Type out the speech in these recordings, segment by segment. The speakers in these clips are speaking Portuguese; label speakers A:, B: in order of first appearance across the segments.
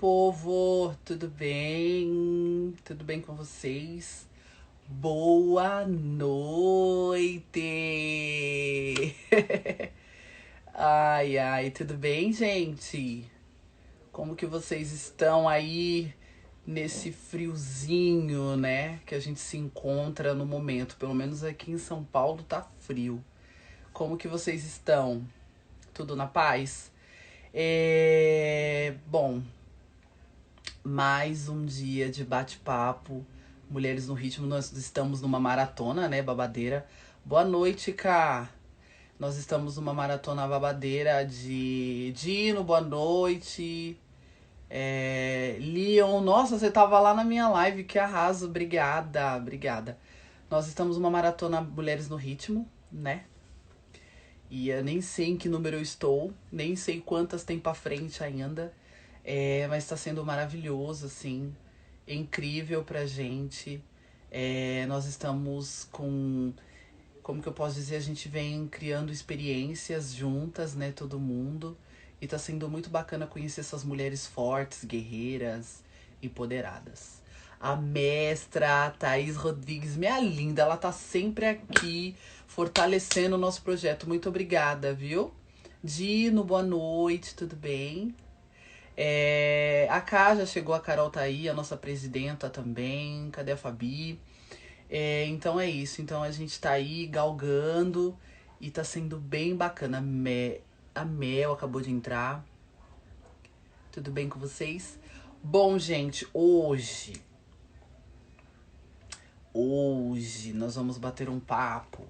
A: povo, tudo bem? Tudo bem com vocês? Boa noite! Ai, ai, tudo bem, gente? Como que vocês estão aí nesse friozinho, né? Que a gente se encontra no momento. Pelo menos aqui em São Paulo tá frio. Como que vocês estão? Tudo na paz? Bom, mais um dia de bate-papo. Mulheres no Ritmo, nós estamos numa maratona, né, babadeira. Boa noite, Cá. Nós estamos numa maratona babadeira de Dino, boa noite. Leon, nossa, você tava lá na minha live, que arraso, obrigada, obrigada. Nós estamos numa maratona Mulheres no Ritmo, né? E eu nem sei em que número eu estou, nem sei quantas tem pra frente ainda. Mas tá sendo maravilhoso, assim. É incrível pra gente. Nós estamos com. Como que eu posso dizer? A gente vem criando experiências juntas, né? Todo mundo. E tá sendo muito bacana conhecer essas mulheres fortes, guerreiras, empoderadas. A mestra Thaís Rodrigues, minha linda, ela tá sempre aqui fortalecendo o nosso projeto. Muito obrigada, viu? Dino, boa noite, tudo bem? A Cá já chegou, a Carol tá aí, a nossa presidenta também. Cadê a Fabi? Então é isso. Então a gente tá aí galgando e tá sendo bem bacana. A Mel acabou de entrar. Tudo bem com vocês? Bom, gente, hoje nós vamos bater um papo.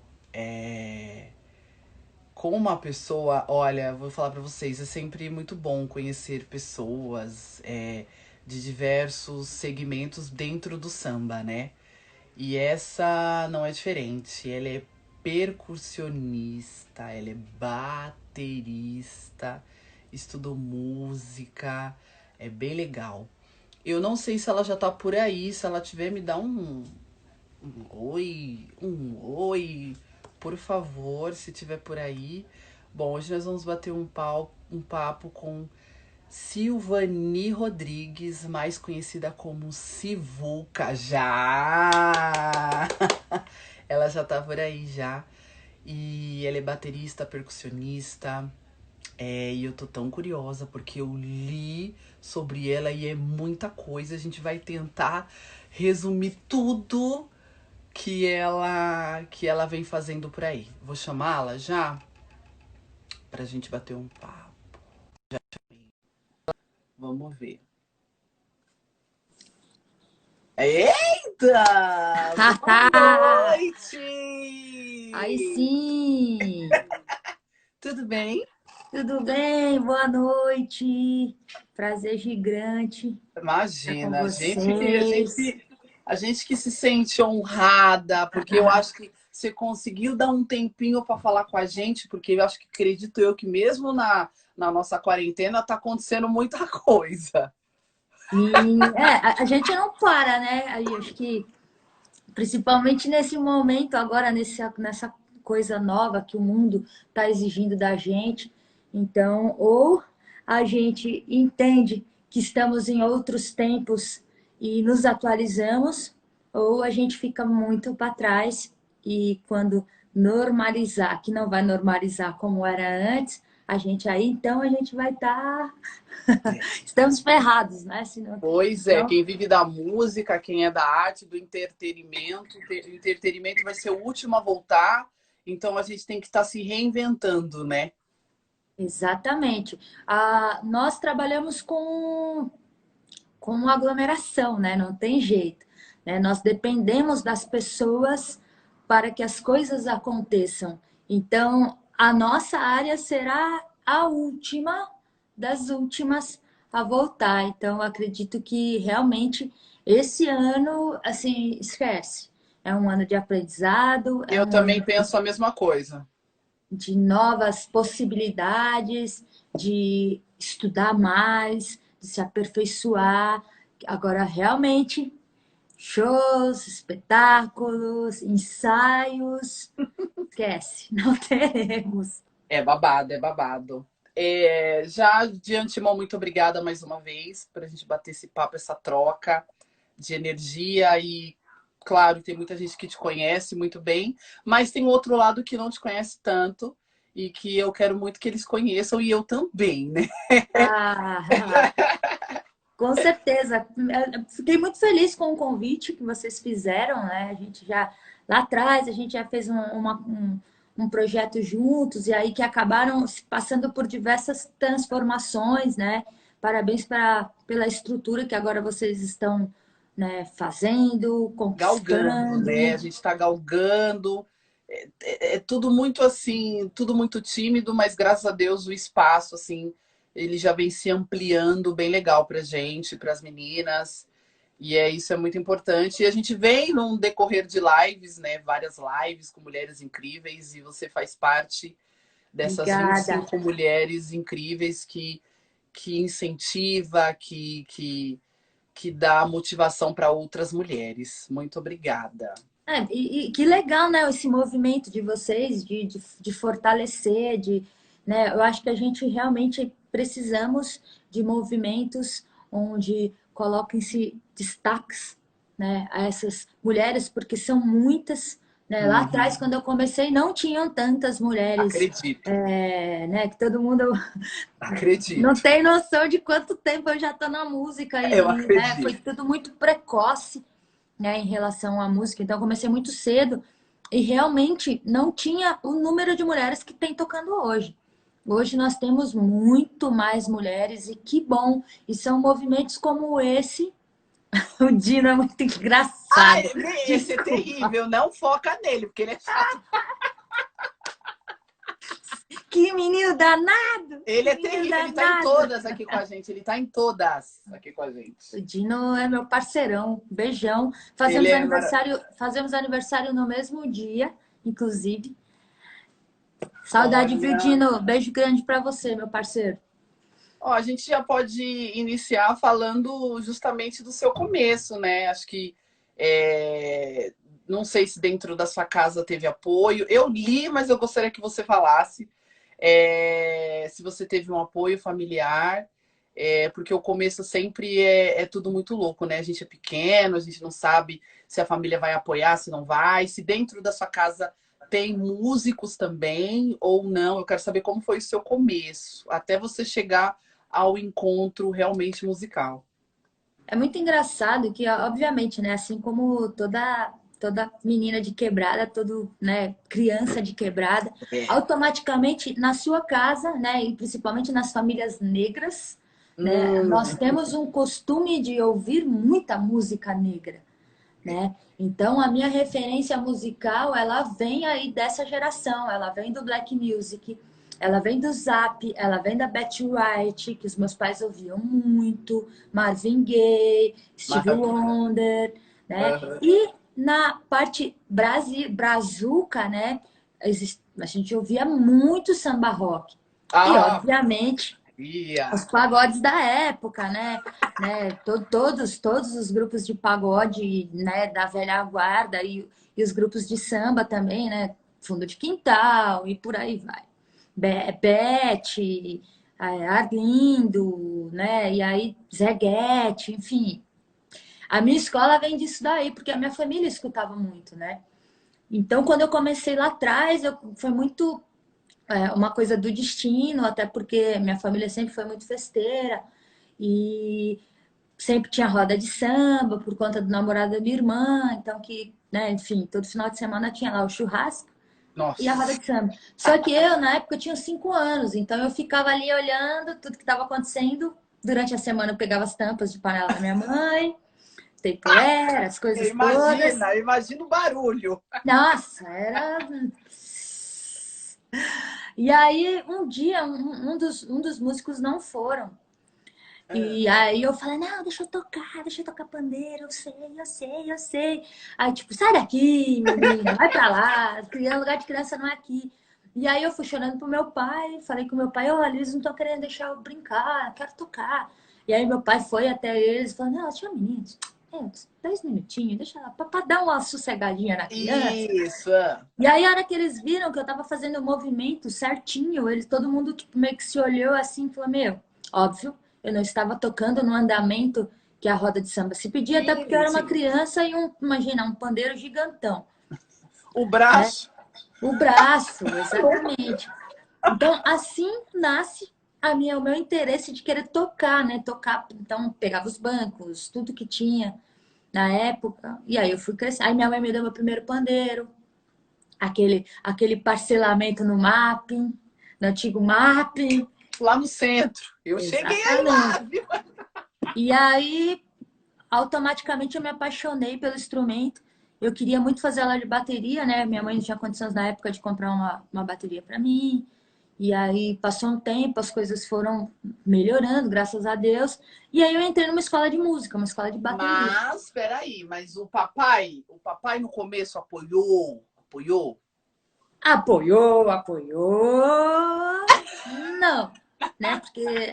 A: Com uma pessoa, olha, vou falar pra vocês, é sempre muito bom conhecer pessoas de diversos segmentos dentro do samba, né? E essa não é diferente. Ela é percussionista, ela é baterista, estudou música, é bem legal. Eu não sei se ela já tá por aí, se ela tiver, me dá um oi, por favor, se tiver por aí. Bom, hoje nós vamos bater um papo com Silvani Rodrigues, mais conhecida como Sivuca, já! Ela já tá por aí já. E ela é baterista, percussionista. E eu tô tão curiosa porque eu li sobre ela e é muita coisa. A gente vai tentar resumir tudo que ela vem fazendo por aí. Vou chamá-la já pra gente bater um papo. Vamos ver. Eita! Boa
B: Aí
A: noite!
B: sim!
A: Tudo bem?
B: Tudo bem? Boa noite! Prazer gigante estar com
A: Imagina,
B: vocês.
A: a gente que se sente honrada, porque eu acho que você conseguiu dar um tempinho para falar com a gente, porque eu acho que acredito eu que mesmo na nossa quarentena tá acontecendo muita coisa.
B: Sim, a gente não para, né? Aí acho que principalmente nesse momento agora, nessa coisa nova que o mundo está exigindo da gente. Então, ou a gente entende que estamos em outros tempos e nos atualizamos, ou a gente fica muito para trás e quando normalizar, que não vai normalizar como era antes, a gente aí, então a gente vai estar. Estamos ferrados, né?
A: Pois é,
B: Então,
A: quem vive da música, quem é da arte, do entretenimento, o entretenimento vai ser o último a voltar, então a gente tem que estar se reinventando, né?
B: exatamente. Nós trabalhamos com aglomeração, né? Não tem jeito. Né? Nós dependemos das pessoas para que as coisas aconteçam. Então, a nossa área será a última das últimas a voltar. Então, acredito que realmente esse ano, assim, esquece. É um ano de aprendizado, é
A: Eu
B: um
A: também
B: ano
A: penso a mesma coisa.
B: de novas possibilidades, de estudar mais, de se aperfeiçoar. Agora, realmente, shows, espetáculos, ensaios, esquece, não teremos.
A: É babado, é babado. Já de antemão, muito obrigada mais uma vez por a gente bater esse papo, essa troca de energia e, claro, tem muita gente que te conhece muito bem, mas tem um outro lado que não te conhece tanto e que eu quero muito que eles conheçam e eu também, né?
B: Ah, com certeza. Eu fiquei muito feliz com o convite que vocês fizeram, né? A gente já, lá atrás, a gente já fez um projeto juntos e aí que acabaram passando por diversas transformações, né? Parabéns pela estrutura que agora vocês estão, né, fazendo,
A: Galgando, né? A
B: conquistando.
A: gente está galgando. É tudo muito assim, tudo muito tímido, mas graças a Deus o espaço, assim, ele já vem se ampliando bem legal pra gente, para as meninas. E isso é muito importante. E a gente vem num decorrer de lives, né? Várias lives com mulheres incríveis, e você faz parte dessas vinte e
B: Obrigada.
A: cinco mulheres incríveis que incentiva, que dá motivação para outras mulheres. Muito obrigada.
B: E que legal, né, esse movimento de vocês, de fortalecer, né, eu acho que a gente realmente precisamos de movimentos onde coloquem-se destaques, né, a essas mulheres, porque são muitas, né, lá atrás,
A: Uhum.
B: quando eu comecei, não tinham tantas mulheres,
A: Acredito,
B: né, que todo mundo não
A: acredito.
B: tem noção de quanto tempo eu já estou na música
A: Eu
B: né, foi
A: acredito.
B: tudo muito precoce, né, em relação à música. Então, eu comecei muito cedo e realmente não tinha o número de mulheres que tem tocando hoje. Hoje nós temos muito mais mulheres e que bom. E são movimentos como esse. O Dino é muito
A: Ai,
B: engraçado.
A: esse é
B: Desculpa.
A: terrível. Não foca nele, porque ele é chato.
B: Que menino danado!
A: Ele
B: Que
A: é
B: menino
A: terrível. Ele tá em
B: danado!
A: todas aqui com a gente. Ele tá em todas aqui com a gente.
B: O Dino é meu parceirão. Beijão.
A: Ele é maravilhoso.
B: Fazemos aniversário no mesmo dia, inclusive. Saudade, viu,
A: Olha,
B: Dino? Beijo grande pra você, meu parceiro.
A: ó, a gente já pode iniciar falando justamente do seu começo, né? Acho que não sei se dentro da sua casa teve apoio. Eu li, mas eu gostaria que você falasse se você teve um apoio familiar, porque o começo sempre é tudo muito louco, né? A gente é pequeno, a gente não sabe se a família vai apoiar, se não vai, se dentro da sua casa tem músicos também ou não. Eu quero saber como foi o seu começo, até você chegar ao encontro realmente musical.
B: É muito engraçado que, obviamente, né, assim como toda menina de quebrada, todo, né, criança de quebrada,
A: É.
B: automaticamente na sua casa, né, e principalmente nas famílias negras, né, nós
A: Hum,
B: temos um costume de ouvir muita música negra, né? Então a minha referência musical, ela vem aí dessa geração, ela vem do black music, ela vem do Zap, ela vem da Betty Wright, que os meus pais ouviam muito, Marvin Gaye, Stevie
A: maravilha.
B: Wonder, né?
A: Aham.
B: E na parte brazuca, né, a gente ouvia muito samba rock. E
A: Ah,
B: obviamente os
A: Maria.
B: pagodes da época, né? Todos os grupos de pagode, né, da velha guarda e os grupos de samba também, né? Fundo de Quintal e por aí vai. Bete, Arlindo, né? E aí Zeguete, enfim. A minha escola vem disso daí, porque a minha família escutava muito, né? Então, quando eu comecei lá atrás, foi muito uma coisa do destino, até porque minha família sempre foi muito festeira e sempre tinha roda de samba por conta do namorado da minha irmã, então que, né, enfim, todo final de semana tinha lá o churrasco e a roda
A: Nossa.
B: de samba. Só que eu, na época, eu tinha 5 anos, então eu ficava ali olhando tudo que estava acontecendo. Durante a semana eu pegava as tampas de panela da minha mãe, Tupperware, as coisas todas.
A: Eu imagino o barulho.
B: Nossa, era. E aí, um dia, um dos músicos não foram.
A: Ah,
B: E aí eu falei, não, deixa eu tocar pandeiro, eu sei. Aí, tipo, sai daqui, menina, vai pra lá, lugar de criança não é aqui. E aí eu fui chorando pro meu pai, falei com meu pai, olha, eles não estão querendo deixar eu brincar, eu quero tocar. E aí meu pai foi até eles e falou, não, tinha meninos. uns 10 minutinhos, deixa lá, pra dar uma sossegadinha na criança.
A: Isso.
B: E aí, a hora que eles viram que eu tava fazendo o movimento certinho, eles, todo mundo tipo, meio que se olhou assim e falou, meu, óbvio, eu não estava tocando no andamento que a roda de samba se pedia, até porque eu era uma
A: Sim.
B: criança e imagina, um pandeiro gigantão,
A: O
B: né?
A: braço.
B: O braço, exatamente. Então, assim nasce o meu interesse de querer tocar, né? Tocar, então, pegava os bancos, tudo que tinha na época, e aí eu fui crescer. Aí minha mãe me deu meu primeiro pandeiro, aquele parcelamento no mapping, no antigo mapping.
A: Lá no centro. Eu cheguei aí lá,
B: Exatamente.
A: viu?
B: E aí, automaticamente, eu me apaixonei pelo instrumento. Eu queria muito fazer aula de bateria, né? Minha mãe não tinha condições na época de comprar uma bateria para mim. E aí, passou um tempo, as coisas foram melhorando, graças a Deus. E aí, eu entrei numa escola de música, uma escola de bateria.
A: Mas, peraí, mas o papai no começo apoiou.
B: Apoiou, apoiou. Não, né? Porque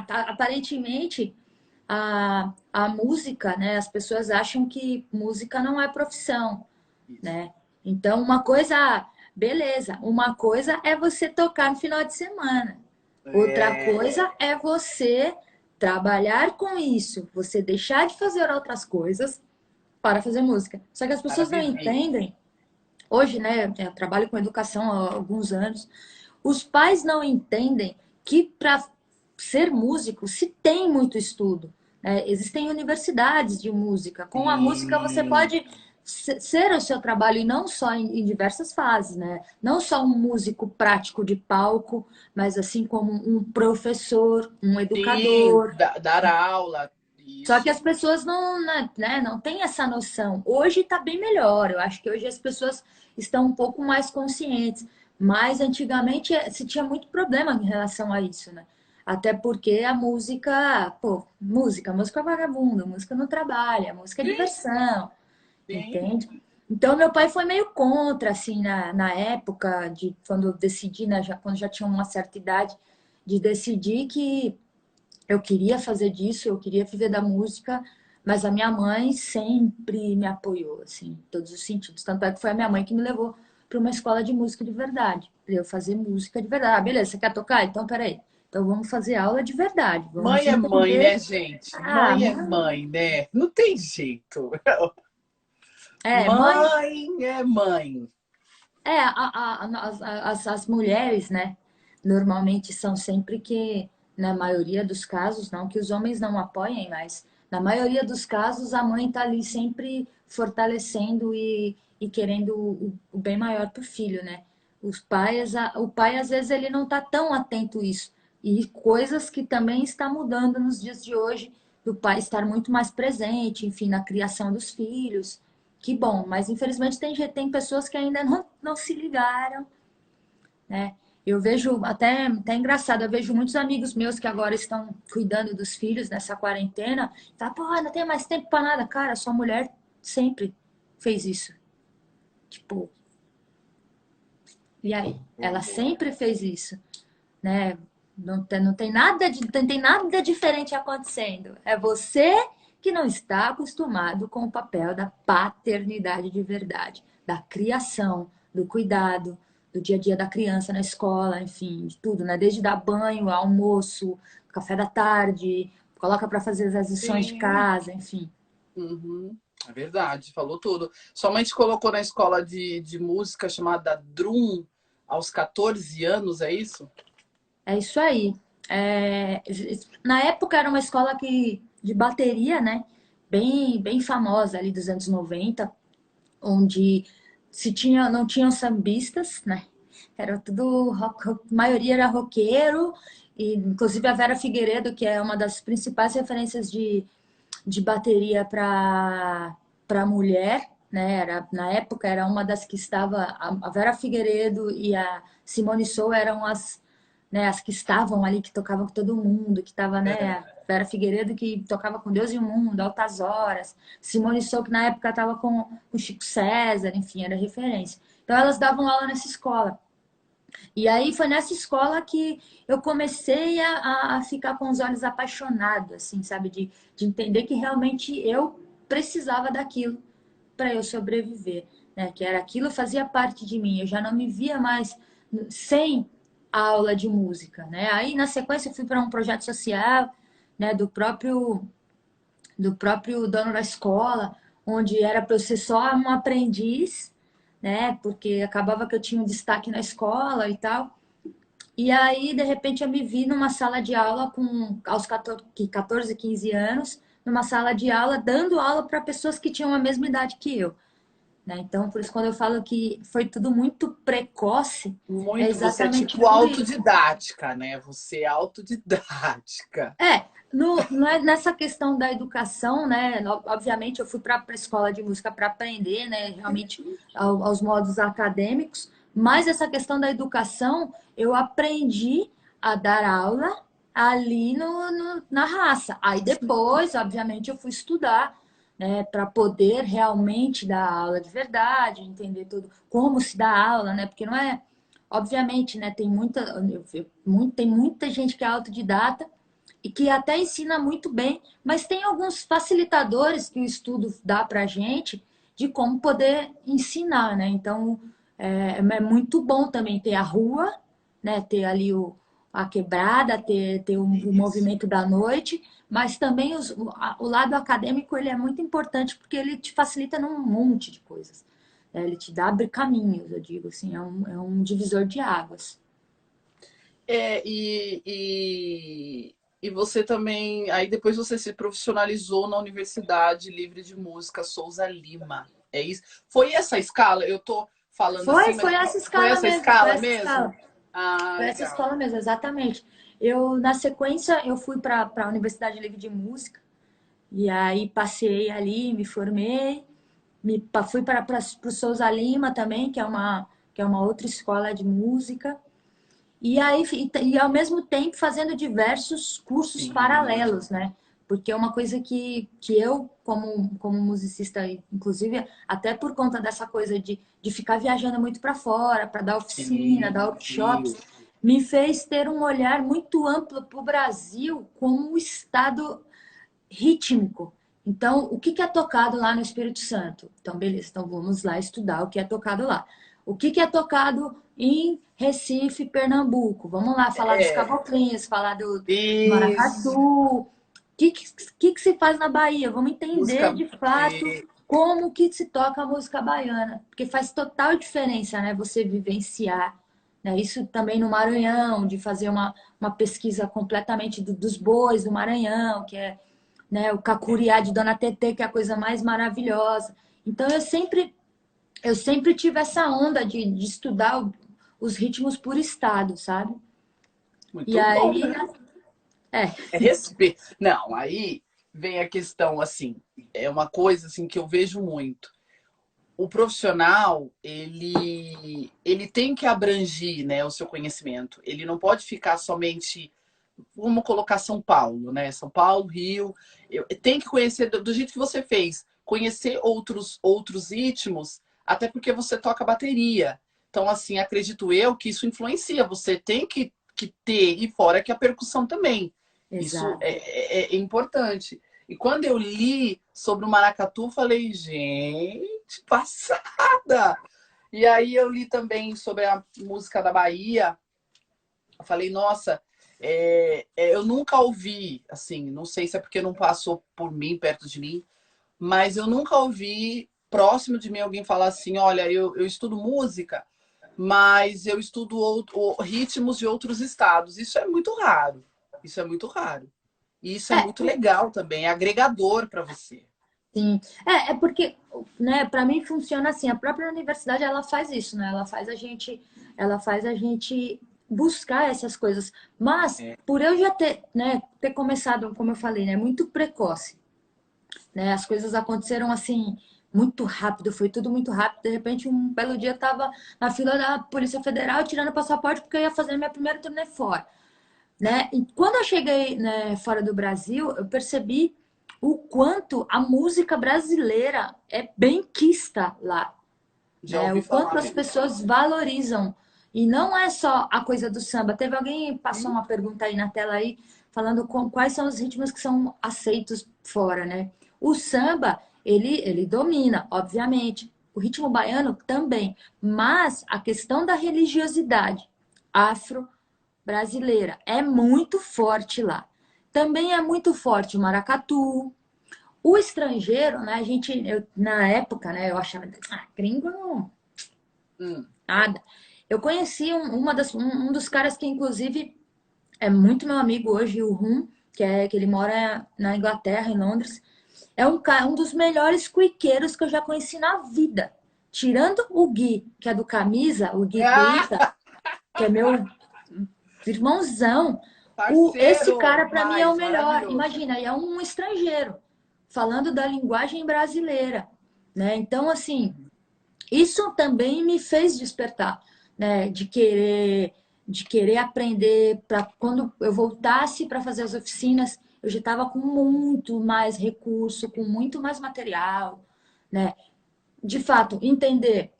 B: aparentemente a música, né? As pessoas acham que música não é profissão,
A: Isso.
B: né? Então, uma coisa, beleza, uma coisa é você tocar no final de semana. Outra
A: É,
B: coisa é você trabalhar com isso, você deixar de fazer outras coisas para fazer música. Só que as
A: para
B: pessoas não
A: viver.
B: entendem. Hoje, né, eu trabalho com educação há alguns anos. Os pais não entendem que para ser músico se tem muito estudo, né? Existem universidades de música. Com a música você
A: Sim,
B: pode ser o seu trabalho e não só em diversas fases, né? Não só um músico prático de palco, mas assim como um professor, um
A: sim,
B: educador.
A: dar aula,
B: Só que
A: isso.
B: as pessoas não têm essa noção. Hoje está bem melhor. Eu acho que hoje as pessoas estão um pouco mais conscientes. Mas antigamente se tinha muito problema em relação a isso, né? Até porque a música, pô, música é vagabundo, música não trabalha, música é
A: Sim,
B: diversão,
A: sim.
B: entende? Então meu pai foi meio contra, assim, na época de quando eu decidi, né, quando já tinha uma certa idade, de decidir que eu queria fazer disso, eu queria viver da música, mas a minha mãe sempre me apoiou, assim, em todos os sentidos. Tanto é que foi a minha mãe que me levou para uma escola de música de verdade, para eu fazer música de verdade. Ah, beleza, você quer tocar? Então, peraí. Então, vamos fazer aula de verdade. Vamos
A: Mãe é mãe, né,
B: entender.
A: gente?
B: Ah,
A: Mãe é mãe, né? Não tem jeito.
B: mãe.
A: Mãe é mãe.
B: As mulheres, né? Normalmente são sempre que, na maioria dos casos, não que os homens não apoiem, mas na maioria dos casos a mãe está ali sempre fortalecendo e querendo o bem maior para o filho, né? O pai às vezes ele não está tão atento a isso. E coisas que também está mudando nos dias de hoje, do pai estar muito mais presente, enfim, na criação dos filhos. Que bom, mas infelizmente tem pessoas que ainda não se ligaram, né? Eu vejo até engraçado, eu vejo muitos amigos meus que agora estão cuidando dos filhos nessa quarentena. Tá, pô, não tem mais tempo para nada. Cara, sua mulher sempre fez isso. Tipo, e aí? Ela sempre fez isso, né? Não tem nada diferente acontecendo. É você que não está acostumado com o papel da paternidade de verdade, da criação, do cuidado, do dia a dia da criança na escola, enfim, de tudo, né? Desde dar banho, almoço, café da tarde, coloca para fazer as lições de
A: Sim.
B: casa, enfim.
A: Uhum. É verdade, falou tudo. Sua mãe te colocou na escola de música chamada Drum aos 14 anos, é isso?
B: É isso aí. É, na época era uma escola de bateria, né? Bem famosa ali dos anos 90, onde não tinham sambistas, né? Era tudo maioria era roqueiro, e inclusive a Vera Figueiredo, que é uma das principais referências de bateria para mulher, né? Na época era uma das que estava a Vera Figueiredo e a Simone Sou eram as que estavam ali, que tocavam com todo mundo, que estava, né, a Vera Figueiredo que tocava com Deus e o Mundo, Altas Horas, Simone Sou que na época estava com Chico César, enfim, era referência. Então elas davam aula nessa escola. E aí foi nessa escola que eu comecei a ficar com os olhos apaixonados, assim, sabe? De entender que realmente eu precisava daquilo para eu sobreviver, né? Que era aquilo fazia parte de mim. Eu já não me via mais sem a aula de música, né? Aí na sequência eu fui para um projeto social, né? Do próprio dono da escola, onde era para eu ser só um aprendiz, né? Porque acabava que eu tinha um destaque na escola e tal. E aí, de repente, eu me vi numa sala de aula aos 14, 15 anos, numa sala de aula, dando aula para pessoas que tinham a mesma idade que eu. Né? Então, por isso, quando eu falo que foi tudo muito precoce, é
A: Muito, você é
B: exatamente
A: tipo
B: por isso.
A: autodidática, né? Você é autodidática.
B: Nessa questão da educação, né? Obviamente, eu fui para a escola de música para aprender, né? Realmente, aos modos acadêmicos, mas essa questão da educação, eu aprendi a dar aula ali na raça. Aí depois, obviamente, eu fui estudar, né? Para poder realmente dar aula de verdade, entender tudo, como se dá aula, né? Porque não é. Obviamente, né? Tem muita gente que é autodidata e que até ensina muito bem, mas tem alguns facilitadores que o estudo dá para a gente de como poder ensinar, né? Então, é muito bom também ter a rua, né? Ter ali a quebrada, ter o
A: Isso.
B: movimento da noite, mas também o lado acadêmico ele é muito importante porque ele te facilita num monte de coisas. Né? Ele te dá abre caminhos, eu digo assim, é um divisor de águas.
A: E você também. Aí depois você se profissionalizou na Universidade Livre de Música Souza Lima. É isso? Foi essa escala? Eu tô falando assim, mas
B: Foi essa
A: foi
B: escala
A: essa
B: mesmo, foi
A: escala
B: essa
A: mesmo?
B: escala.
A: Ah,
B: Foi essa
A: legal.
B: escola mesmo, exatamente. Na sequência, eu fui para a Universidade Livre de Música, e aí passei ali, me formei, fui para o Souza Lima também, que é uma outra escola de música, e aí, e ao mesmo tempo fazendo diversos cursos
A: Sim,
B: paralelos, né? Porque é uma coisa que eu, como musicista, inclusive, até por conta dessa coisa de ficar viajando muito para fora, para dar oficina, dar
A: sim,
B: workshops,
A: viu?
B: me fez ter um olhar muito amplo para o Brasil como um estado rítmico. Então, o que é tocado lá no Espírito Santo? Então, beleza, então vamos lá estudar o que é tocado lá. O que é tocado em Recife, Pernambuco? Vamos lá falar dos
A: É,
B: caboclinhos, falar do
A: isso.
B: maracatu. O que se faz na Bahia? Vamos entender
A: Música.
B: de fato como que se toca a música baiana, porque faz total diferença, né? Você vivenciar, né? Isso também no Maranhão, de fazer uma pesquisa completamente dos bois do Maranhão, que é, né, o cacuriá de Dona Tetê, que é a coisa mais maravilhosa. Então eu sempre tive essa onda de estudar os ritmos por estado, sabe? E
A: Muito bom,
B: aí,
A: né?
B: é,
A: É respeito. Não, aí vem a questão assim, é uma coisa assim que eu vejo muito. O profissional, ele tem que abranger, né, o seu conhecimento. Ele não pode ficar somente, vamos colocar São Paulo, né? São Paulo, Rio. Tem que conhecer do jeito que você fez, conhecer outros ritmos, até porque você toca bateria. Então, assim, acredito eu que isso influencia. Você tem que ter, e fora que a percussão também. Isso
B: exato.
A: é importante. E quando eu li sobre o maracatu, falei, gente, passada! E aí eu li também sobre a música da Bahia. Eu falei, nossa, eu nunca ouvi, assim, não sei se é porque não passou por mim, perto de mim, mas eu nunca ouvi próximo de mim alguém falar assim, olha, eu estudo música, mas eu estudo ritmos de outros estados. Isso é muito raro. Isso é muito raro. E isso é
B: É,
A: muito legal também, é agregador para você.
B: sim. É porque, né, para mim funciona assim, a própria universidade ela faz isso, né? Ela faz a gente buscar essas coisas. Mas
A: É,
B: por eu já ter começado, como eu falei, né, muito precoce, né? As coisas aconteceram assim muito rápido, foi tudo muito rápido. De repente, um belo dia eu tava na fila da Polícia Federal tirando passaporte porque eu ia fazer minha primeira turnê fora, né? E quando eu cheguei, né, fora do Brasil, eu percebi o quanto a música brasileira é bem quista lá,
A: já
B: né?
A: ouvi
B: O quanto
A: falar
B: as
A: mesmo.
B: pessoas valorizam. E não é só a coisa do samba. Teve alguém que passou uma pergunta aí na tela aí, falando quais são os ritmos que são aceitos fora, né? O samba, ele domina, obviamente. O ritmo baiano também. Mas a questão da religiosidade afro-brasileira é muito forte lá. Também é muito forte o maracatu. O estrangeiro, né? Na época, né? Eu achava, gringo não,
A: Hum.
B: nada. Eu conheci um dos caras que, inclusive, é muito meu amigo hoje, o Rum, que ele mora na Inglaterra, em Londres. É um dos melhores cuiqueiros que eu já conheci na vida. Tirando o Gui, que é do Camisa, o Gui Cuica,
A: Ah,
B: que é meu irmãozão. Esse
A: parceiro,
B: cara, para mim, é o
A: demais,
B: melhor.
A: maravilhoso.
B: Imagina, e é um estrangeiro, falando da linguagem brasileira. Né? Então, assim, isso também me fez despertar, né? De querer aprender para quando eu voltasse para fazer as oficinas, eu já estava com muito mais recurso, com muito mais material, né? De fato, entender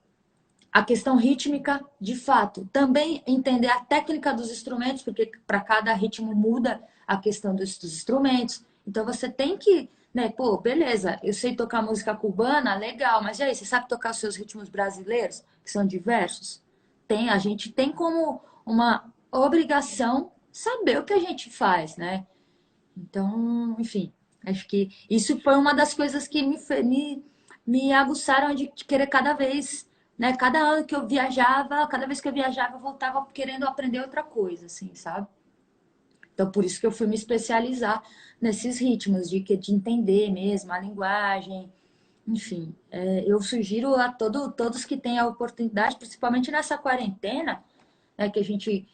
B: a questão rítmica, de fato, também entender a técnica dos instrumentos, porque para cada ritmo muda a questão dos instrumentos. Então você tem que, né, pô, beleza, eu sei tocar música cubana, legal, mas e aí, você sabe tocar os seus ritmos brasileiros, que são diversos? A gente tem como uma obrigação saber o que a gente faz, né? Então, enfim, acho que isso foi uma das coisas que me aguçaram de querer cada vez, né? Cada ano que eu viajava, cada vez que eu viajava, eu voltava querendo aprender outra coisa, assim, sabe? Então, por isso que eu fui me especializar nesses ritmos, de entender mesmo a linguagem, enfim. Eu sugiro a todos que têm a oportunidade, principalmente nessa quarentena, né, que a gente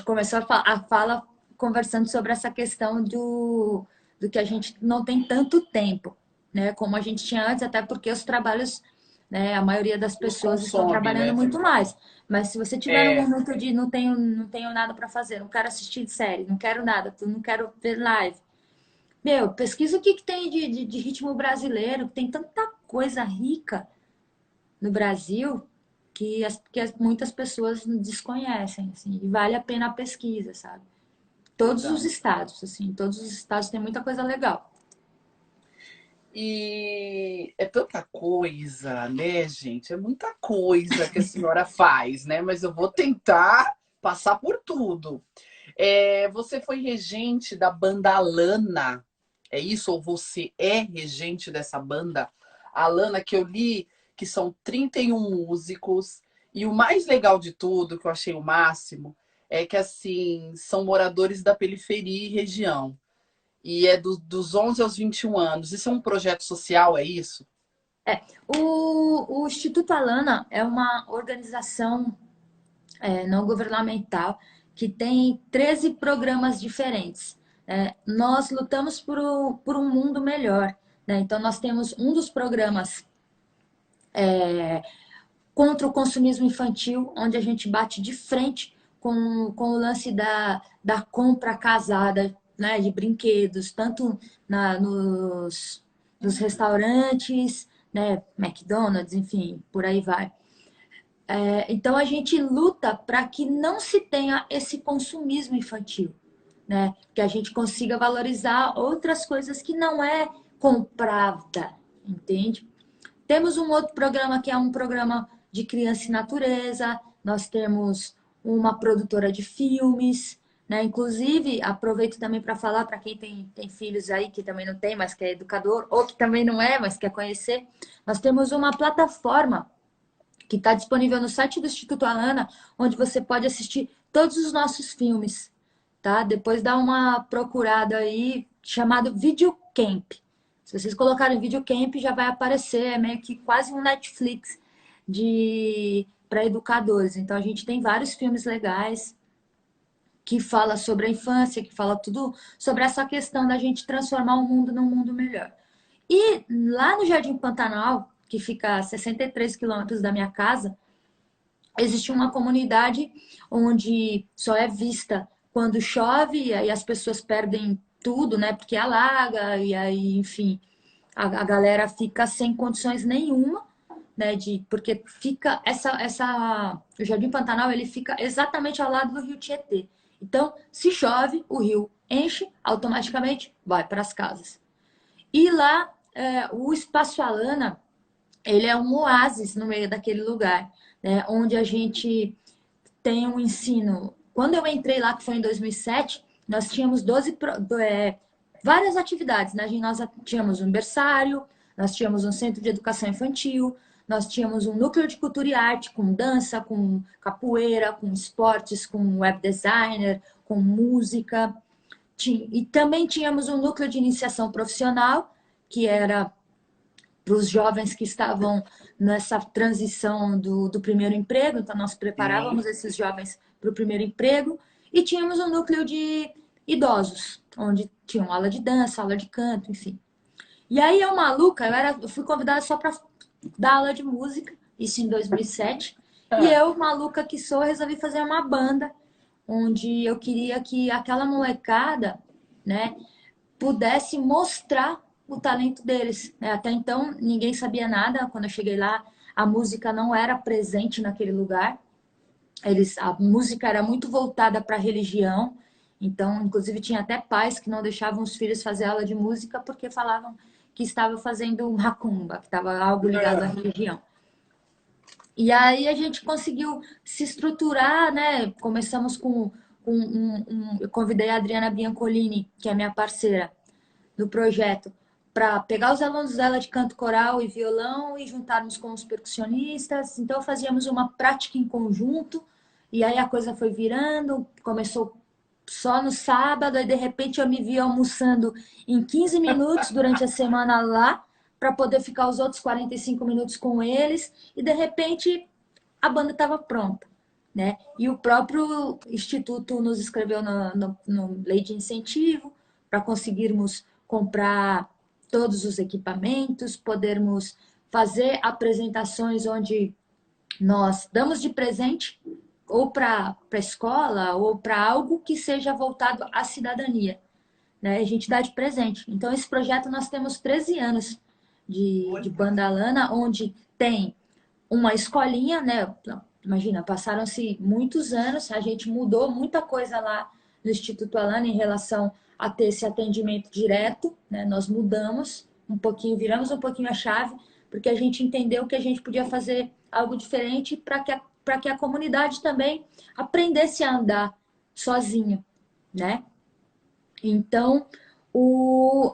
B: começou a fala conversando sobre essa questão do que a gente não tem tanto tempo, né, como a gente tinha antes, até porque os trabalhos, né, a maioria das
A: Nos
B: pessoas estão
A: consome,
B: trabalhando
A: né?
B: muito mais. Mas se você tiver no
A: É,
B: momento de não tenho nada para fazer, não quero assistir série, não quero nada, não quero ver live, meu, pesquisa o que, que tem de ritmo brasileiro, tem tanta coisa rica no Brasil que muitas pessoas desconhecem, assim, e vale a pena a pesquisa, sabe? Todos os
A: verdade.
B: estados, assim, todos os estados têm muita coisa legal.
A: E é tanta coisa, né, gente? É muita coisa que a senhora faz, né? Mas eu vou tentar passar por tudo. Você foi regente da banda Alana, é isso? Ou você é regente dessa banda? A Alana, que eu li que são 31 músicos. E o mais legal de tudo, que eu achei o máximo, é que assim, são moradores da periferia e região. E é dos 11 aos 21 anos. Isso é um projeto social, é isso?
B: O Instituto Alana é uma organização não governamental que tem 13 programas diferentes. Nós lutamos por um mundo melhor. Né? Então, nós temos um dos programas contra o consumismo infantil, onde a gente bate de frente com o lance da compra casada, né, de brinquedos, tanto nos restaurantes, né, McDonald's, enfim, por aí vai. Então a gente luta para que não se tenha esse consumismo infantil, né? Que a gente consiga valorizar outras coisas que não é comprada, entende? Temos um outro programa que é um programa de criança e natureza. Nós temos uma produtora de filmes, né? Inclusive, aproveito também para falar para quem tem filhos aí que também não tem, mas que é educador, ou que também não é, mas quer conhecer. Nós temos uma plataforma que está disponível no site do Instituto Alana, onde você pode assistir todos os nossos filmes, tá? Depois dá uma procurada aí, chamado Videocamp. Se vocês colocarem Videocamp, já vai aparecer, é meio que quase um Netflix de para educadores. Então a gente tem vários filmes legais que fala sobre a infância, que fala tudo sobre essa questão da gente transformar o mundo num mundo melhor. E lá no Jardim Pantanal, que fica a 63 quilômetros da minha casa, existe uma comunidade onde só é vista quando chove e aí as pessoas perdem tudo, né? Porque alaga e aí, enfim, a galera fica sem condições nenhuma, né? Porque fica o Jardim Pantanal ele fica exatamente ao lado do Rio Tietê. Então, se chove, o rio enche, automaticamente vai para as casas. E lá o Espaço Alana, ele é um oásis no meio daquele lugar, né? Onde a gente tem um ensino. Quando eu entrei lá, que foi em 2007, nós tínhamos várias atividades, né? Nós tínhamos um berçário, nós tínhamos um centro de educação infantil, nós tínhamos um núcleo de cultura e arte, com dança, com capoeira, com esportes, com web designer, com música. E também tínhamos um núcleo de iniciação profissional, que era para os jovens que estavam nessa transição do primeiro emprego. Então, nós preparávamos
A: Sim.
B: esses jovens para o primeiro emprego. E tínhamos um núcleo de idosos, onde tinham aula de dança, aula de canto, enfim. E aí, eu maluca, eu fui convidada só para dar aula de música, isso em 2007. E
A: Ah,
B: eu, maluca que sou, resolvi fazer uma banda, onde eu queria que aquela molecada, né, pudesse mostrar o talento deles, né? Até então, ninguém sabia nada. Quando eu cheguei lá, a música não era presente naquele lugar. A música era muito voltada para a religião. Então, inclusive, tinha até pais que não deixavam os filhos fazer aula de música porque falavam que estava fazendo macumba, que estava algo ligado à
A: ah,
B: religião. E aí a gente conseguiu se estruturar, né? Começamos eu convidei a Adriana Biancolini, que é minha parceira do projeto, para pegar os alunos dela de canto coral e violão e juntarmos com os percussionistas. Então fazíamos uma prática em conjunto e aí a coisa foi virando, começou só no sábado e de repente eu me vi almoçando em 15 minutos durante a semana lá para poder ficar os outros 45 minutos com eles e de repente a banda estava pronta. Né? E o próprio Instituto nos escreveu no lei de incentivo para conseguirmos comprar todos os equipamentos, podermos fazer apresentações onde nós damos de presente ou para a escola ou para algo que seja voltado à cidadania. Né? A gente dá de presente. Então, esse projeto nós temos 13 anos de
A: olha.
B: Banda Lana, onde tem uma escolinha, né? Imagina, passaram-se muitos anos, a gente mudou muita coisa lá no Instituto Alana em relação a ter esse atendimento direto, né? Nós mudamos um pouquinho, viramos um pouquinho a chave, porque a gente entendeu que a gente podia fazer algo diferente para que a comunidade também aprendesse a andar sozinho, né? Então,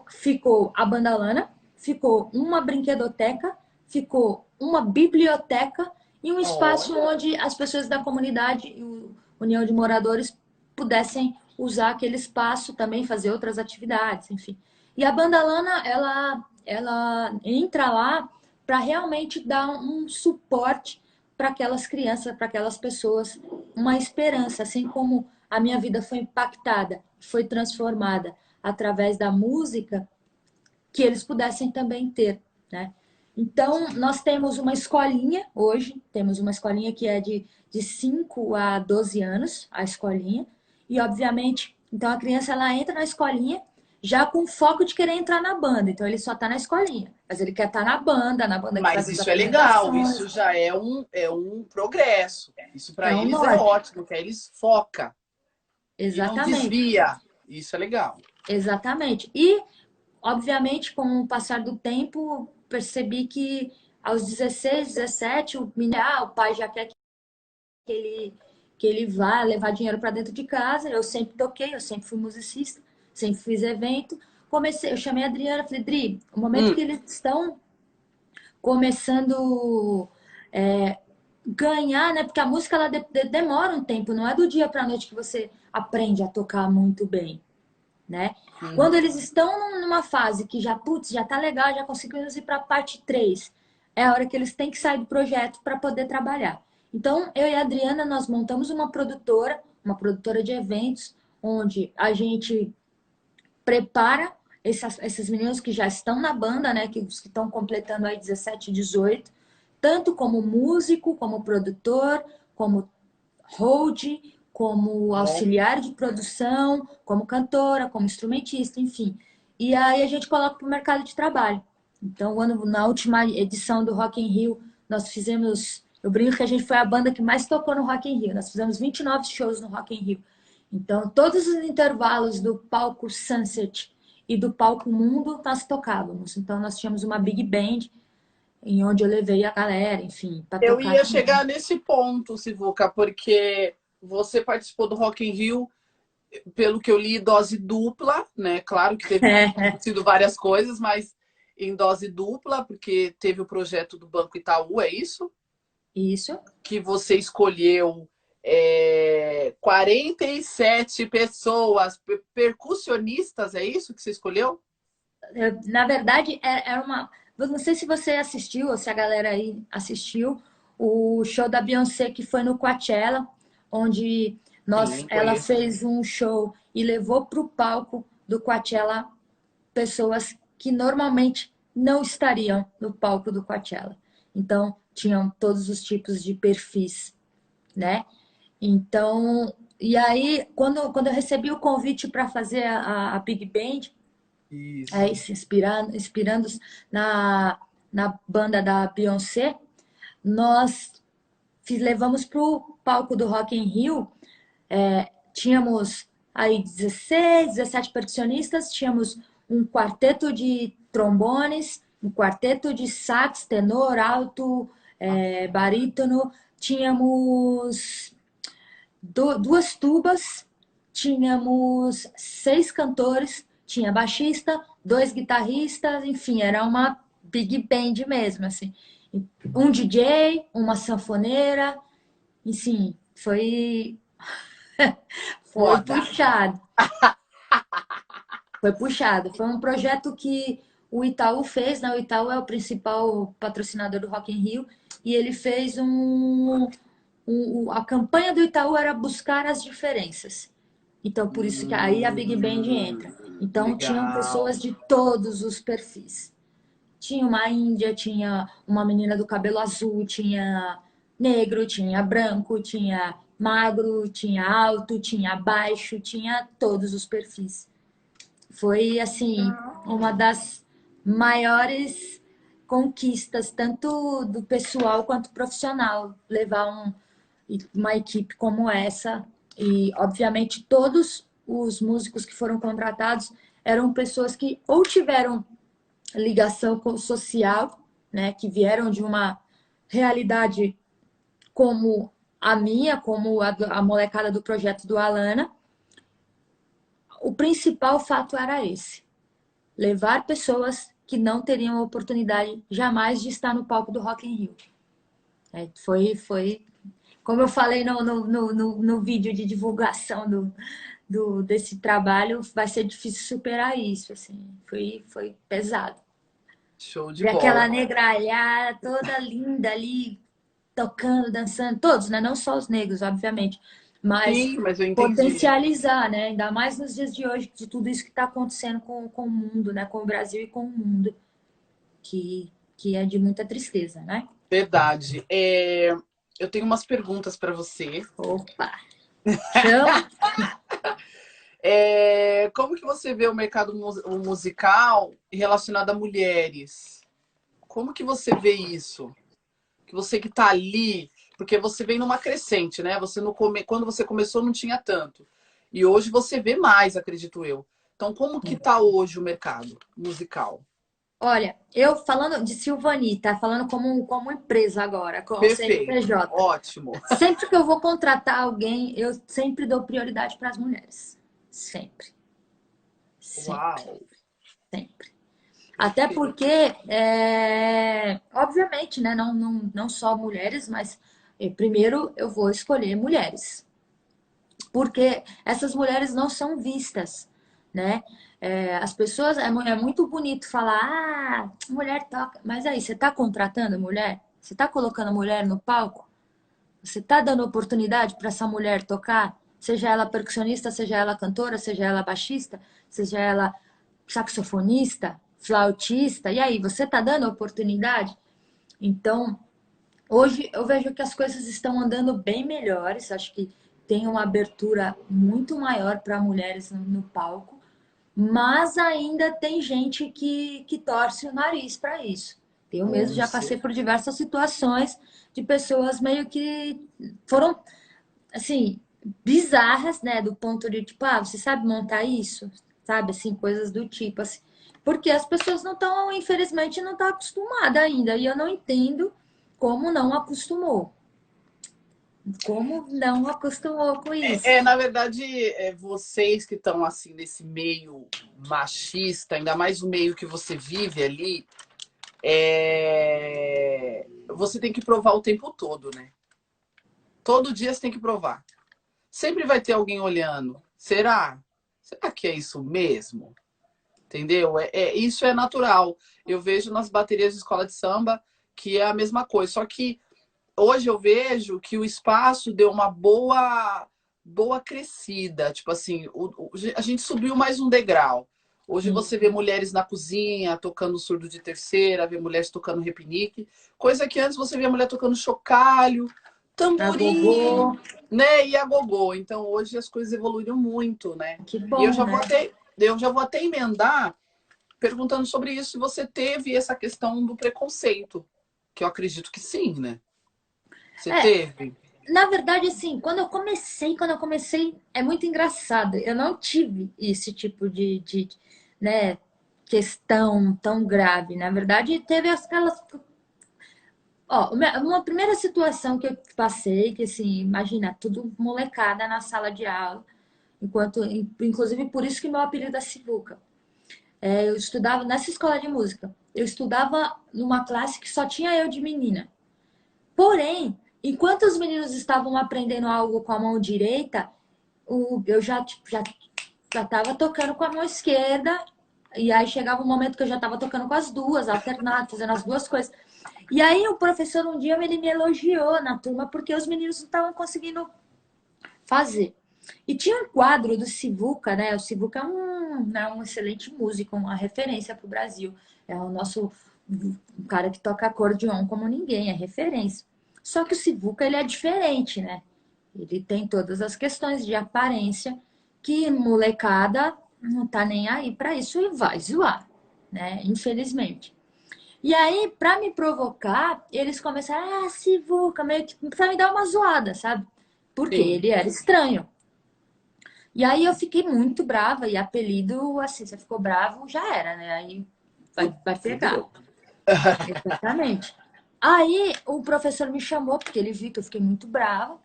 B: ficou a Bandalana, ficou uma brinquedoteca, ficou uma biblioteca e um espaço
A: Olha.
B: onde as pessoas da comunidade e a União de Moradores pudessem usar aquele espaço também, fazer outras atividades, enfim. E a Bandalana, ela entra lá para realmente dar um suporte para aquelas crianças, para aquelas pessoas, uma esperança, assim como a minha vida foi impactada, foi transformada através da música, que eles pudessem também ter, né? Então, nós temos uma escolinha hoje, temos uma escolinha que é de 5 a 12 anos, a escolinha, e obviamente, então a criança ela entra na escolinha já com foco de querer entrar na banda, então ele só está na escolinha, mas ele quer estar na banda que
A: Mas
B: faz as
A: isso é legal,
B: apresentações,
A: isso já é um progresso. Isso para
B: é um
A: eles é
B: norte,
A: ótimo, que aí eles foca e não
B: exatamente.
A: desvia. Isso é legal.
B: Exatamente. E, obviamente, com o passar do tempo, percebi que aos 16, 17, o pai já quer ele, que ele vá levar dinheiro para dentro de casa. Eu sempre toquei, eu sempre fui musicista, sempre fiz evento. Eu chamei a Adriana, falei, Dri, o momento que
A: Hum,
B: eles estão começando ganhar, né? Porque a música ela demora um tempo, não é do dia para a noite que você aprende a tocar muito bem, né? Quando
A: uhum.
B: eles estão numa fase que já, putz, já tá legal, já conseguimos ir para a parte 3, é a hora que eles têm que sair do projeto para poder trabalhar. Então, eu e a Adriana, nós montamos uma produtora de eventos, onde a gente prepara esses meninos que já estão na banda, né, que estão completando aí 17, 18, tanto como músico, como produtor, como hold, como auxiliar de produção, como cantora, como instrumentista, enfim. E aí a gente coloca para o mercado de trabalho. Então, na última edição do Rock in Rio, nós fizemos, eu brinco que a gente foi a banda que mais tocou no Rock in Rio. Nós fizemos 29 shows no Rock in Rio. Então, todos os intervalos do palco Sunset e do palco Mundo nós tocávamos. Então nós tínhamos uma big band em onde eu levei a galera, enfim, para
A: Eu
B: tocar
A: ia
B: também.
A: chegar nesse ponto, Sivuca, porque você participou do Rock in Rio, pelo que eu li, dose dupla, né? Claro que teve sido várias coisas, mas em dose dupla, porque teve o projeto do Banco Itaú, é isso?
B: Isso.
A: Que você escolheu 47 pessoas, percussionistas, é isso que você escolheu?
B: Na verdade, era uma. Eu não sei se você assistiu, ou se a galera aí assistiu, o show da Beyoncé que foi no Coachella, onde
A: Sim,
B: ela
A: conheço.
B: fez um show e levou para o palco do Coachella pessoas que normalmente não estariam no palco do Coachella. Então, tinham todos os tipos de perfis, né? Então, e aí, quando eu recebi o convite para fazer a Big Band, aí,
A: Isso.
B: inspirando na banda da Beyoncé, nós levamos para o palco do Rock in Rio. Tínhamos aí 16, 17 percussionistas, tínhamos um quarteto de trombones, um quarteto de sax, tenor, alto, barítono, tínhamos duas tubas, tínhamos 6 cantores, tinha baixista, 2 guitarristas, enfim, era uma big band mesmo, assim. Um DJ, uma sanfoneira, enfim, foi
A: Foda.
B: puxado. Foi puxado. Foi um projeto que o Itaú fez, né? O Itaú é o principal patrocinador do Rock in Rio, e ele fez a campanha do Itaú era buscar as diferenças. Então, por isso que aí a Big Band entra. Então, tinham
A: Legal.
B: pessoas de todos os perfis. Tinha uma índia, tinha uma menina do cabelo azul, tinha negro, tinha branco, tinha magro, tinha alto, tinha baixo, tinha todos os perfis. Foi, assim, uma das maiores conquistas, tanto do pessoal quanto profissional, levar uma equipe como essa. E, obviamente, todos os músicos que foram contratados eram pessoas que ou tiveram ligação com o social, né, que vieram de uma realidade como a minha, como a molecada do projeto do Alana. O principal fato era esse: levar pessoas que não teriam a oportunidade jamais de estar no palco do Rock in Rio. Foi como eu falei no vídeo de divulgação desse trabalho, vai ser difícil superar isso, assim, foi pesado.
A: Show de
B: Ver aquela
A: bola.
B: negralhada toda linda ali, tocando, dançando, todos, né? Não só os negros, obviamente, mas
A: Sim, mas eu entendi.
B: potencializar, né? Ainda mais nos dias de hoje, de tudo isso que está acontecendo com o mundo, né? Com o Brasil e com o mundo, que é de muita tristeza, né?
A: Verdade. Eu tenho umas perguntas para você.
B: Opa! Chama!
A: Como que você vê o mercado musical relacionado a mulheres? Como que você vê isso? Que você que está ali, porque você vem numa crescente, né? Você no quando você começou não tinha tanto. E hoje você vê mais, acredito eu. Então, como que está hoje o mercado musical?
B: Olha, eu falando de Silvani, tá? Falando como empresa agora, como
A: Perfeito.
B: CNPJ.
A: Ótimo.
B: Sempre que eu vou contratar alguém, eu sempre dou prioridade para as mulheres. Sempre. Sempre.
A: Uau.
B: Sempre. Até
A: Perfeito.
B: porque, obviamente, né? Não só mulheres, mas primeiro eu vou escolher mulheres. Porque essas mulheres não são vistas, né? As pessoas, é muito bonito falar, mulher toca. Mas aí, você está contratando mulher? Você está colocando mulher no palco? Você está dando oportunidade para essa mulher tocar? Seja ela percussionista, seja ela cantora, seja ela baixista, seja ela saxofonista, flautista. E aí, você está dando oportunidade? Então, hoje eu vejo que as coisas estão andando bem melhores. Acho que tem uma abertura muito maior para mulheres no palco, mas ainda tem gente que torce o nariz para isso. Eu mesmo
A: Com
B: já passei
A: certeza.
B: por diversas situações de pessoas meio que foram, assim, bizarras, né? Do ponto de tipo, você sabe montar isso? sabe? Assim, coisas do tipo, assim. Porque as pessoas não estão, infelizmente, não estão acostumadas ainda. E eu não entendo como não acostumou. Como não acostumou com isso.
A: Na verdade, vocês que estão assim nesse meio machista, ainda mais o meio que você vive ali, você tem que provar o tempo todo, né? Todo dia você tem que provar. Sempre vai ter alguém olhando. Será? Será que é isso mesmo? Entendeu? Isso é natural. Eu vejo nas baterias de escola de samba que é a mesma coisa. Só que hoje eu vejo que o espaço deu uma boa crescida. Tipo assim, a gente subiu mais um degrau. Hoje
B: Sim.
A: você vê mulheres na cozinha tocando surdo de terceira, vê mulheres tocando repinique, coisa que antes você via mulher tocando chocalho,
B: A
A: tamborim,
B: gogô,
A: né? E a gogô. Então hoje as coisas evoluíram muito, né?
B: que
A: E eu
B: bom,
A: já vou
B: né?
A: até, eu já vou até emendar perguntando sobre isso, se você teve essa questão do preconceito, que eu acredito que sim, né? Você
B: É,
A: teve?
B: na verdade, assim, quando eu comecei, é muito engraçado. Eu não tive esse tipo né, questão tão grave. Na verdade, teve aquelas. Ó, uma primeira situação que eu passei, que assim, imagina, tudo molecada na sala de aula, inclusive por isso que meu apelido é Sivuca. Eu estudava nessa escola de música. Eu estudava numa classe que só tinha eu de menina. Porém, enquanto os meninos estavam aprendendo algo com a mão direita, eu já, tipo, já tava tocando com a mão esquerda. E aí chegava um momento que eu já tava tocando com as duas, alternado, fazendo as duas coisas. E aí o professor um dia ele me elogiou na turma porque os meninos não estavam conseguindo fazer. E tinha um quadro do Sivuca, né? O Sivuca é um excelente músico, uma referência para o Brasil. É o nosso cara que toca acordeon como ninguém, é referência. Só que o Sivuca ele é diferente, né? Ele tem todas as questões de aparência que molecada não tá nem aí para isso e vai zoar, né? Infelizmente. E aí, para me provocar, eles começaram, Sivuca, meio que pra me dar uma zoada, sabe? Porque
A: Sim.
B: ele era estranho. E aí eu fiquei muito brava, e apelido, assim, você ficou bravo, já era, né? Aí vai pegar.
A: Fudeu.
B: Exatamente. Aí o professor me chamou, porque ele viu que eu fiquei muito brava.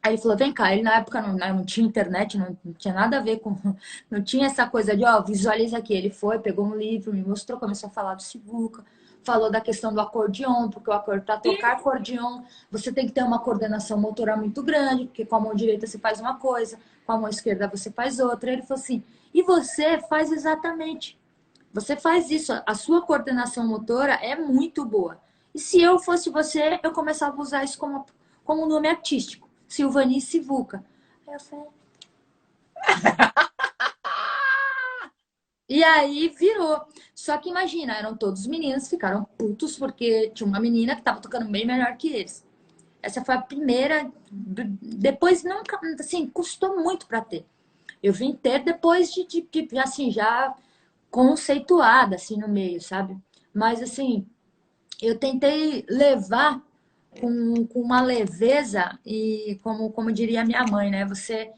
B: Aí ele falou, vem cá, ele na época não tinha internet, não tinha nada a ver com. Não tinha essa coisa de, ó, visualiza aqui. Ele foi, pegou um livro, me mostrou, começou a falar do Sivuca, falou da questão do acordeon, porque para tocar acordeon, você tem que ter uma coordenação motora muito grande, porque com a mão direita você faz uma coisa, com a mão esquerda você faz outra. Ele falou assim, e você faz exatamente. Você faz isso, a sua coordenação motora é muito boa. E se eu fosse você, eu começava a usar isso como nome artístico. Silvani Sivuca. Aí eu falei... E aí virou. Só que imagina, eram todos meninos, ficaram putos porque tinha uma menina que estava tocando bem melhor que eles. Essa foi a primeira. Depois nunca, assim, custou muito para ter. Eu vim ter depois assim, já conceituada, assim, no meio, sabe? Mas, assim, eu tentei levar com uma leveza e, como diria minha mãe, né? Você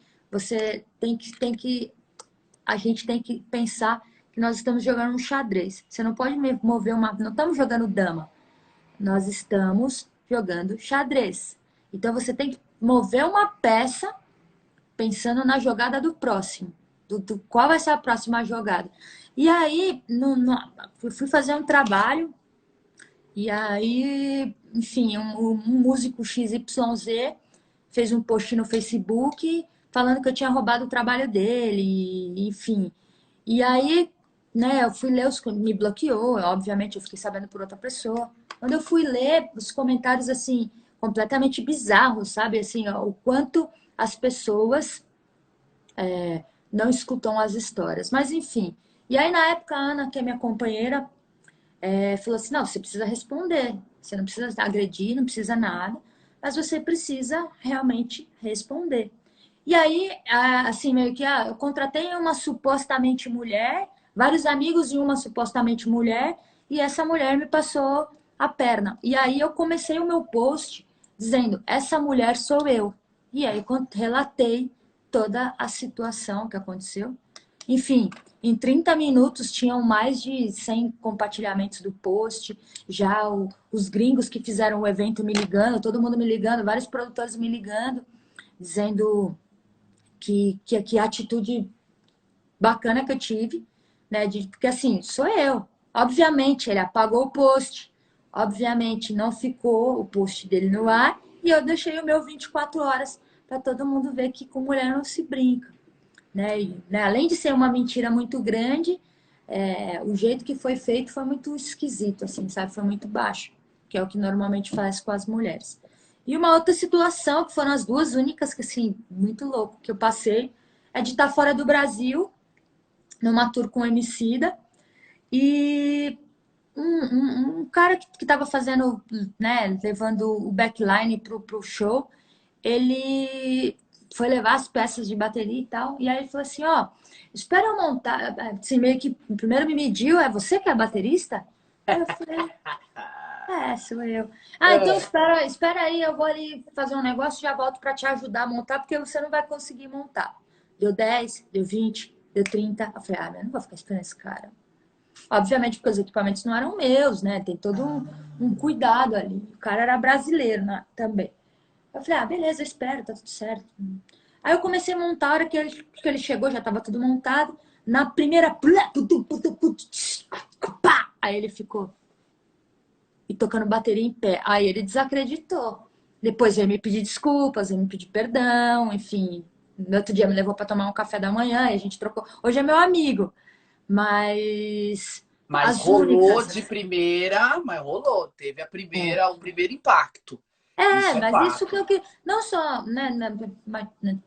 B: a gente tem que pensar que nós estamos jogando um xadrez. Você não pode mover uma. Não estamos jogando dama. Nós estamos jogando xadrez. Então você tem que mover uma peça pensando na jogada do próximo. Qual vai ser a próxima jogada. E aí, fui fazer um trabalho, e aí, enfim, um músico XYZ fez um post no Facebook falando que eu tinha roubado o trabalho dele, enfim. E aí, né, eu fui ler me bloqueou, obviamente eu fiquei sabendo por outra pessoa. Quando eu fui ler os comentários assim, completamente bizarros, sabe? Assim, ó, o quanto as pessoas não escutam as histórias. Mas enfim. E aí na época a Ana, que é minha companheira, falou assim: não, você precisa responder. Você não precisa agredir, não precisa nada, mas você precisa realmente responder. E aí, assim, meio que eu contratei uma supostamente mulher, vários amigos de uma supostamente mulher, e essa mulher me passou a perna. E aí eu comecei o meu post dizendo: essa mulher sou eu. E aí relatei toda a situação que aconteceu. Enfim, em 30 minutos tinham mais de 100 compartilhamentos do post. Já os gringos que fizeram o evento me ligando, todo mundo me ligando, vários produtores me ligando, dizendo que a atitude bacana que eu tive, né? Porque assim, sou eu. Obviamente, ele apagou o post. Obviamente, não ficou o post dele no ar. E eu deixei o meu 24 horas para todo mundo ver que com mulher não se brinca. Né? E, né? Além de ser uma mentira muito grande, o jeito que foi feito foi muito esquisito, assim, sabe? Foi muito baixo, que é o que normalmente faz com as mulheres. E uma outra situação, que foram as duas únicas que, assim, muito louco, que eu passei, é de estar fora do Brasil, numa tour com o Emicida, e um cara que estava fazendo, né, levando o backline pro show, ele foi levar as peças de bateria e tal, e aí ele falou assim, ó, espera eu montar, assim, meio que primeiro me mediu, é você que é baterista? Aí eu falei, sou eu. Ah, então
A: É.
B: espera aí, eu vou ali fazer um negócio e já volto para te ajudar a montar, porque você não vai conseguir montar. Deu 10, deu 20, deu 30. Eu falei, eu não vou ficar esperando esse cara. Obviamente, porque os equipamentos não eram meus, né? Tem todo um cuidado ali. O cara era brasileiro, né? Também. Eu falei, beleza, eu espero, tá tudo certo. Aí eu comecei a montar, a hora que ele chegou, já tava tudo montado. Na primeira. Aí ele ficou. E tocando bateria em pé. Aí ele desacreditou. Depois veio me pedir desculpas, veio me pedir perdão, enfim. No outro dia me levou para tomar um café da manhã e a gente trocou. Hoje é meu amigo, mas
A: Mas
B: as
A: rolou
B: únicas.
A: de primeira, mas rolou. Teve o primeiro impacto. Isso é
B: Mas isso
A: fato.
B: que não só, né,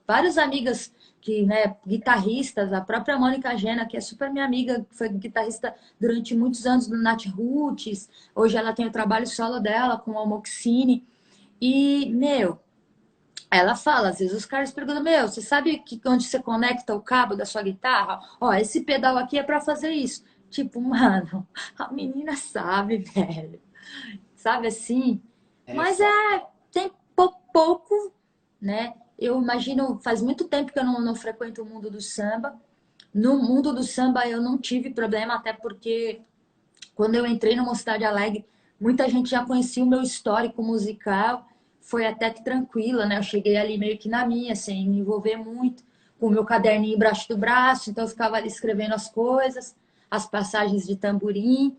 B: várias amigas que, né, guitarristas, a própria Mônica Gena, que é super minha amiga, foi guitarrista durante muitos anos do Nat Roots, hoje ela tem o trabalho solo dela com o Moxine, e, meu, ela fala, às vezes os caras perguntam, meu, você sabe que onde você conecta o cabo da sua guitarra? Ó, esse pedal aqui é pra fazer isso. Tipo, mano, a menina sabe, velho. Sabe assim?
A: É
B: Mas
A: foda.
B: tem pouco, né? Eu imagino, faz muito tempo que eu não frequento o mundo do samba. No mundo do samba eu não tive problema, até porque quando eu entrei no Mocidade Alegre, muita gente já conhecia o meu histórico musical, foi até que tranquila, né? Eu cheguei ali meio que na minha, sem me envolver muito, com o meu caderninho embaixo do braço, então eu ficava ali escrevendo as coisas, as passagens de tamborim,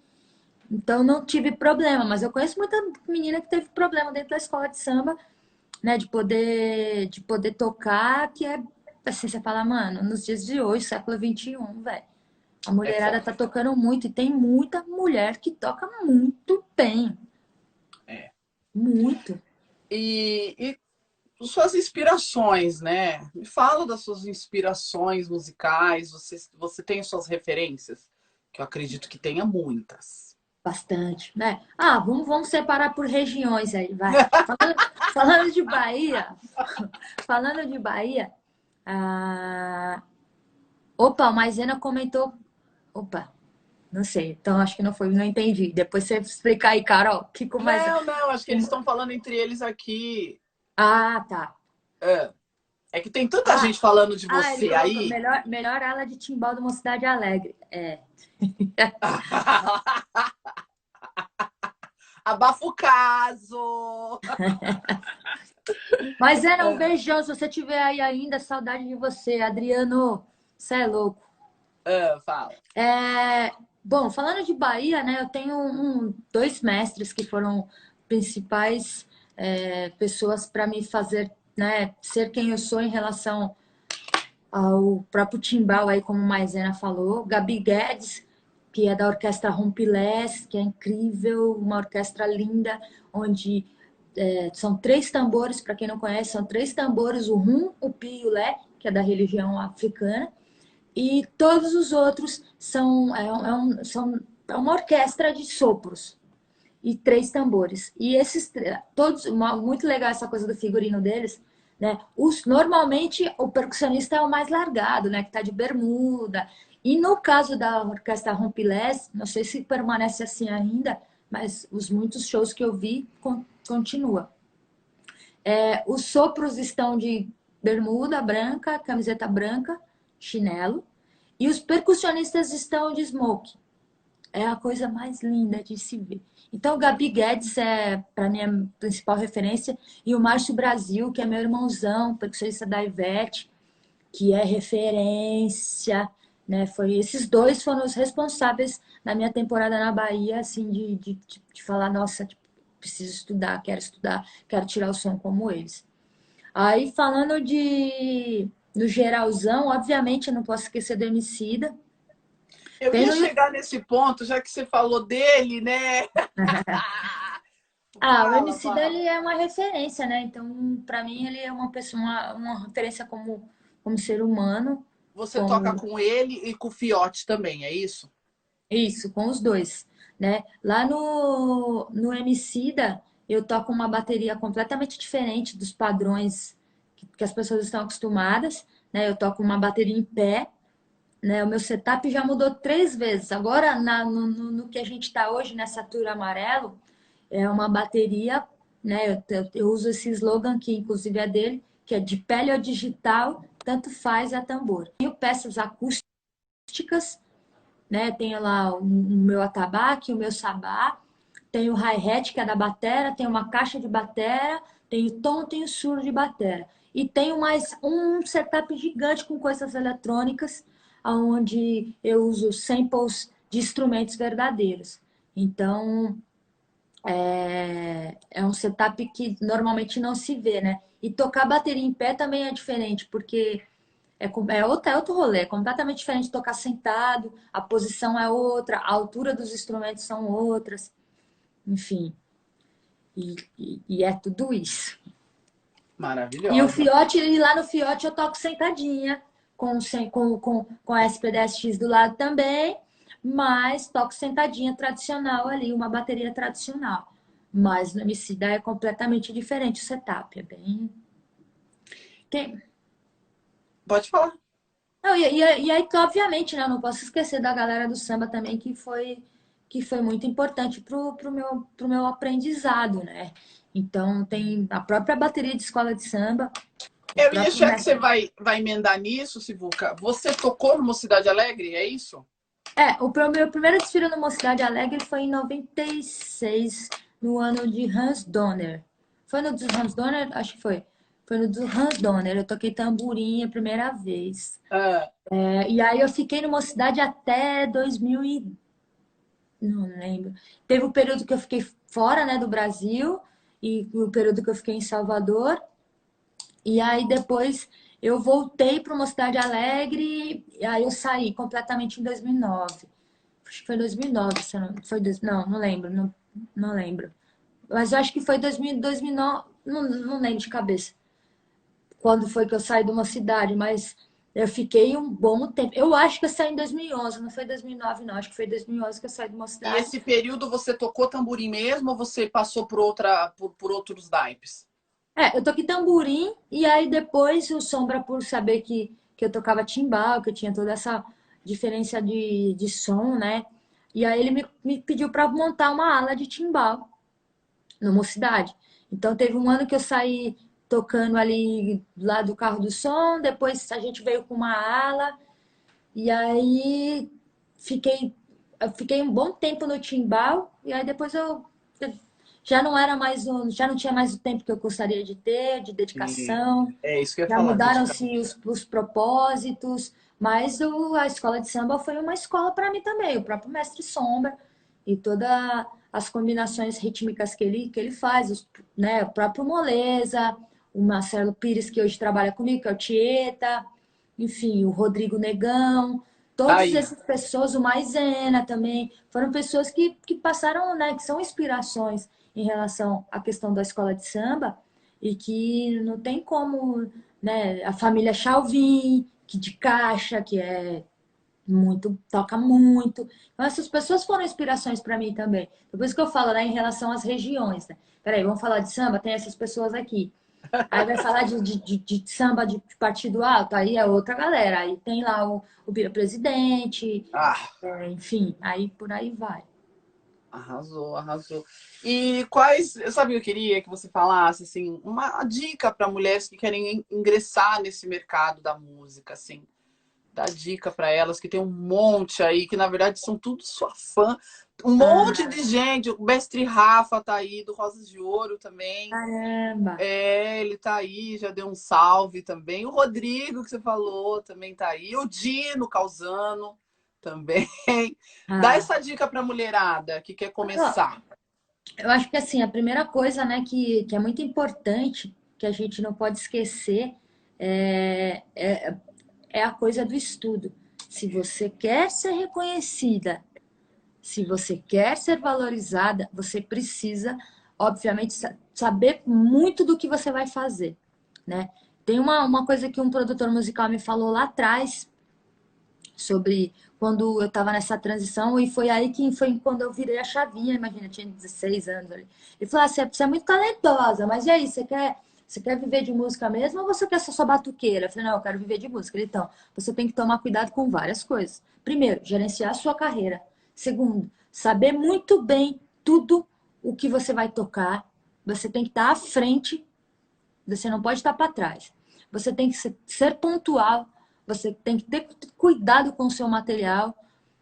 B: então não tive problema, mas eu conheço muita menina que teve problema dentro da escola de samba, né, de poder tocar, que é assim, você fala, mano, nos dias de hoje, século XXI, velho, a
A: É
B: mulherada tá
A: foda.
B: tocando muito e tem muita mulher que toca muito bem.
A: É.
B: Muito.
A: E suas inspirações, né? Me fala das suas inspirações musicais. Você tem suas referências? Que eu acredito que tenha muitas.
B: Bastante, né? Vamos separar por regiões aí, vai. Falando de Bahia, falando de Bahia, ah, opa, o Maisena comentou. Opa, não sei, então acho que não foi, não entendi. Depois você explicar aí, Carol, que com mais.
A: Não, acho que eles estão falando entre eles aqui.
B: Tá.
A: É, é que tem tanta
B: Ah,
A: gente falando de
B: ele
A: você
B: colocou
A: aí.
B: melhor ala de timbal de uma cidade alegre.
A: Abafa o caso.
B: Mas um beijão, se você tiver aí ainda, saudade de você, Adriano. Você é louco.
A: Fala.
B: Bom, falando de Bahia, né? Eu tenho dois mestres que foram principais pessoas para me fazer, né, ser quem eu sou em relação ao próprio timbal aí, como Maisena falou, Gabi Guedes, que é da orquestra Rompilés, que é incrível, uma orquestra linda, onde são três tambores, para quem não conhece, são três tambores, o rum, o pi e o lé, que é da religião africana, e todos os outros é uma orquestra de sopros e três tambores. E esses todos, muito legal essa coisa do figurino deles, né? Normalmente o percussionista é o mais largado, né? Que tá de bermuda. E no caso da orquestra Rompilés, não sei se permanece assim ainda, mas os muitos shows que eu vi continua. Os sopros estão de bermuda branca, camiseta branca, chinelo. E os percussionistas estão de smoke. É a coisa mais linda de se ver. Então, o Gabi Guedes é, para mim, a principal referência. E o Márcio Brasil, que é meu irmãozão, percussionista da Ivete, que é referência, né? Esses dois foram os responsáveis na minha temporada na Bahia, assim, de falar, nossa, tipo, preciso estudar, quero tirar o som como eles. Aí, falando no geralzão, obviamente, eu não posso esquecer do Emicida.
A: Eu
B: Tem
A: ia
B: no
A: chegar nesse ponto, já que você falou dele, né?
B: O
A: Fala,
B: Emicida,
A: fala.
B: ele é uma referência, né? Então, para mim, ele é uma pessoa, uma referência como ser humano,
A: Você toca
B: como
A: com ele e com o Fiote também, é isso?
B: isso, com os dois, né? Lá no Emicida, eu toco uma bateria completamente diferente dos padrões que as pessoas estão acostumadas, né? Eu toco uma bateria em pé, né? O meu setup já mudou 3 vezes. Agora, no que a gente está hoje, nessa Tour Amarelo, é uma bateria, né? Eu uso esse slogan que, inclusive, é dele, que é de pele ou digital, tanto faz a tambor. Tenho peças acústicas, né? Tenho lá o meu atabaque, o meu sabá, tenho o hi-hat, que é da batera, tenho uma caixa de batera, tenho tom, tenho surdo de batera. E tenho mais um setup gigante com coisas eletrônicas, onde eu uso samples de instrumentos verdadeiros. Então, é um setup que normalmente não se vê, né? E tocar bateria em pé também é diferente, porque é outro rolê, é completamente diferente de tocar sentado, a posição é outra, a altura dos instrumentos são outras, enfim, e é tudo isso. E o
A: Maravilhosa.
B: Fiote, e lá no Fiote eu toco sentadinha, com a SPD-X do lado também, mas toco sentadinha tradicional ali, uma bateria tradicional. Mas no Emicida é completamente diferente o setup, é bem... Tem...
A: Pode falar.
B: Não, e aí, obviamente, né, eu não posso esquecer da galera do samba também, que foi muito importante pro meu aprendizado, né? Então, tem a própria bateria de escola de samba, o
A: Eu ia
B: próprio
A: achar que você
B: mestre.
A: vai emendar nisso, Sivuca. Você tocou no Mocidade Alegre, é isso?
B: Meu primeiro desfile no Mocidade Alegre foi em 96, no ano de Hans Donner. Foi no do Hans Donner? Acho que foi. Foi no do Hans Donner. Eu toquei tamborim a primeira vez.
A: Ah,
B: E aí eu fiquei no Mocidade até 2000 não lembro. Teve o período que eu fiquei fora, né, do Brasil e o período que eu fiquei em Salvador. E aí depois eu voltei para uma cidade alegre e aí eu saí completamente em 2009. Acho que foi 2009, se eu não, foi não lembro, não lembro. Mas eu acho que foi 2000, 2009, não lembro de cabeça quando foi que eu saí de uma cidade, mas eu fiquei um bom tempo. Eu acho que eu saí em 2011, não foi 2009 não, acho que foi 2011 que eu saí de uma
A: e
B: cidade.
A: esse período você tocou tamborim mesmo ou você passou por outros naipes?
B: Eu toquei tamborim e aí depois o Sombra, por saber que eu tocava timbal, que eu tinha toda essa diferença de som, né? E aí ele me pediu para montar uma ala de timbal na Mocidade. Então teve um ano que eu saí tocando ali lá do carro do som, depois a gente veio com uma ala e aí eu fiquei um bom tempo no timbal e aí depois eu já não era mais já não tinha mais o tempo que eu gostaria de ter, de
A: E
B: dedicação.
A: é isso que eu ia
B: Já
A: falar, dedicar.
B: mudaram-se os propósitos, mas a escola de samba foi uma escola para mim também. O próprio mestre Sombra e todas as combinações rítmicas que ele faz, né? O próprio Moleza, o Marcelo Pires, que hoje trabalha comigo, que é o Tieta, enfim, o Rodrigo Negão, todas
A: Aí,
B: essas pessoas, o Maisena também, foram pessoas que passaram, né? Que são inspirações em relação à questão da escola de samba e que não tem como, né? A família Chalvin, que de caixa, que é muito, toca muito. Então, essas pessoas foram inspirações para mim também. Depois que eu falo, né, em relação às regiões, né? Peraí, vamos falar de samba? Tem essas pessoas aqui. Aí vai falar de samba de partido alto, aí é outra galera. Aí tem lá o Bira Presidente,
A: ah,
B: enfim, aí por aí vai.
A: arrasou, arrasou. E quais, eu sabia, eu queria que você falasse assim, uma dica para mulheres que querem ingressar nesse mercado da música, assim. Dá dica para elas, que tem um monte aí, que na verdade são tudo sua fã. Um monte
B: Ah,
A: de gente. O mestre Rafa tá aí, do Rosas de Ouro também.
B: caramba.
A: É, ele tá aí, já deu um salve também. O Rodrigo, que você falou, também tá aí. O Dino Causano também. Dá
B: Ah,
A: essa dica pra mulherada que quer
B: ó,
A: começar.
B: eu acho que assim, a primeira coisa, né, que é muito importante, que a gente não pode esquecer, é, é, é a coisa do estudo. Se você quer ser reconhecida, se você quer ser valorizada, você precisa, obviamente, saber muito do que você vai fazer, né? Tem uma coisa que um produtor musical me falou lá atrás, sobre quando eu estava nessa transição, e foi aí que foi quando eu virei a chavinha, imagina, eu tinha 16 anos ali. Ele falou: ah, você é muito talentosa, mas e aí, você quer viver de música mesmo ou você quer ser só batuqueira? Eu falei: não, eu quero viver de música. Ele: então, você tem que tomar cuidado com várias coisas. Primeiro, gerenciar a sua carreira. Segundo, saber muito bem tudo o que você vai tocar. Você tem que estar à frente, você não pode estar para trás. Você tem que ser pontual, você tem que ter cuidado com o seu material,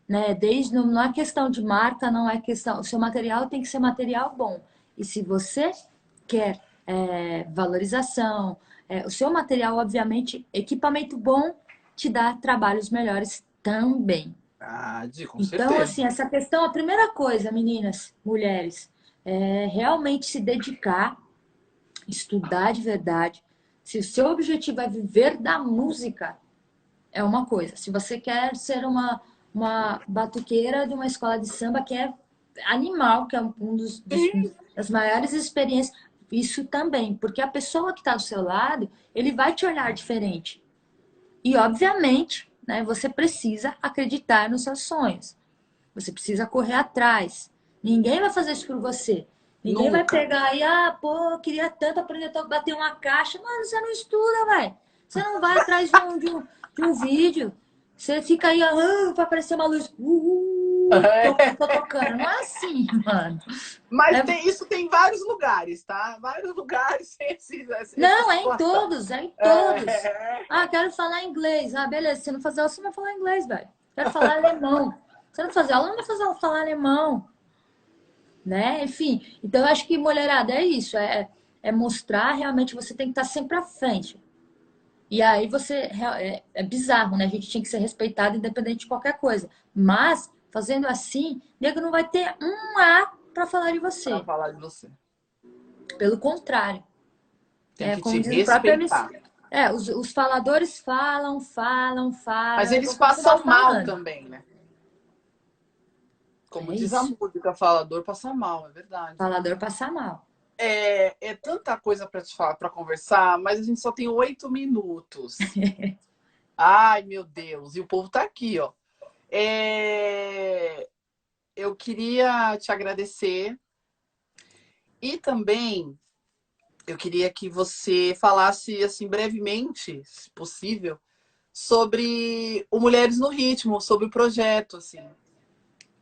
B: né? Desde não é questão de marca, não é questão. O seu material tem que ser material bom. E se você quer valorização, o seu material, obviamente, equipamento bom te dá trabalhos melhores também.
A: Ah, com
B: Então,
A: certeza.
B: assim, essa questão, a primeira coisa, meninas, mulheres, é realmente se dedicar, estudar de verdade. Se o seu objetivo é viver da música, é uma coisa. Se você quer ser uma batuqueira de uma escola de samba, que é animal, que é das maiores experiências, isso também. Porque a pessoa que está do seu lado, ele vai te olhar diferente. E, obviamente, né, você precisa acreditar nos seus sonhos. Você precisa correr atrás. Ninguém vai fazer isso por você. Ninguém vai
A: Nunca.
B: pegar e, pô, eu queria tanto aprender a bater uma caixa. Mano, você não estuda, velho. Você não vai atrás de um vídeo. Você fica aí, pra aparecer uma luz. Tô tocando. Não é assim, mano.
A: Mas
B: É-
A: isso tem em vários lugares, tá? Vários lugares tem essa
B: não,
A: situação.
B: é em todos.
A: É...
B: Ah, quero falar inglês. Ah, beleza. Se não fazer aula, você não vai falar inglês, velho. Quero falar alemão. Se não fazer aula, não vai fazer falar alemão. Né? Enfim, então eu acho que mulherada é isso, é mostrar realmente você tem que estar sempre à frente. E aí é bizarro, né? A gente tinha que ser respeitado independente de qualquer coisa. Mas fazendo assim, nego não vai ter um A para falar de
A: Para
B: você.
A: falar de você.
B: Pelo contrário,
A: Tem que te
B: como diz o próprio MC.
A: respeitar.
B: Os faladores
A: Mas
B: falam e
A: eles
B: vão continuar
A: passam mal
B: falando.
A: também, né? Como
B: É
A: diz a
B: isso.
A: música, falador passa mal, é verdade.
B: Falador passa mal.
A: É tanta coisa para te falar, para conversar, mas a gente só tem 8 minutos. Ai, meu Deus, e o povo tá aqui, ó. É, eu queria te agradecer e também eu queria que você falasse assim brevemente, se possível, sobre o Mulheres no Ritmo, sobre o projeto, assim,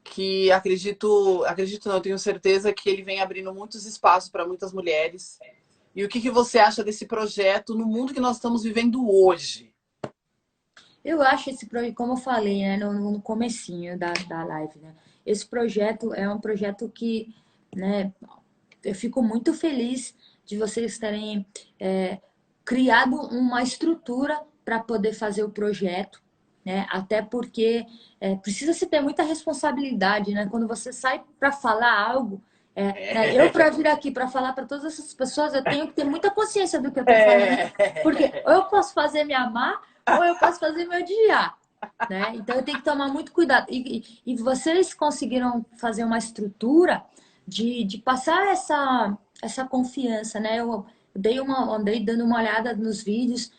A: que acredito não, eu tenho certeza que ele vem abrindo muitos espaços para muitas mulheres. E o que você acha desse projeto no mundo que nós estamos vivendo hoje?
B: Eu acho esse projeto, como eu falei, né, no comecinho da live, né? Esse projeto é um projeto que, né, eu fico muito feliz de vocês terem criado uma estrutura para poder fazer o projeto, né? Até porque precisa se ter muita responsabilidade, né? Quando você sai para falar algo, né? Eu para vir aqui para falar para todas essas pessoas, eu tenho que ter muita consciência do que eu estou falando, porque ou eu posso fazer me amar ou eu posso fazer me odiar. Né? Então eu tenho que tomar muito cuidado. E vocês conseguiram fazer uma estrutura de passar essa confiança, né? Eu andei dando uma olhada nos vídeos,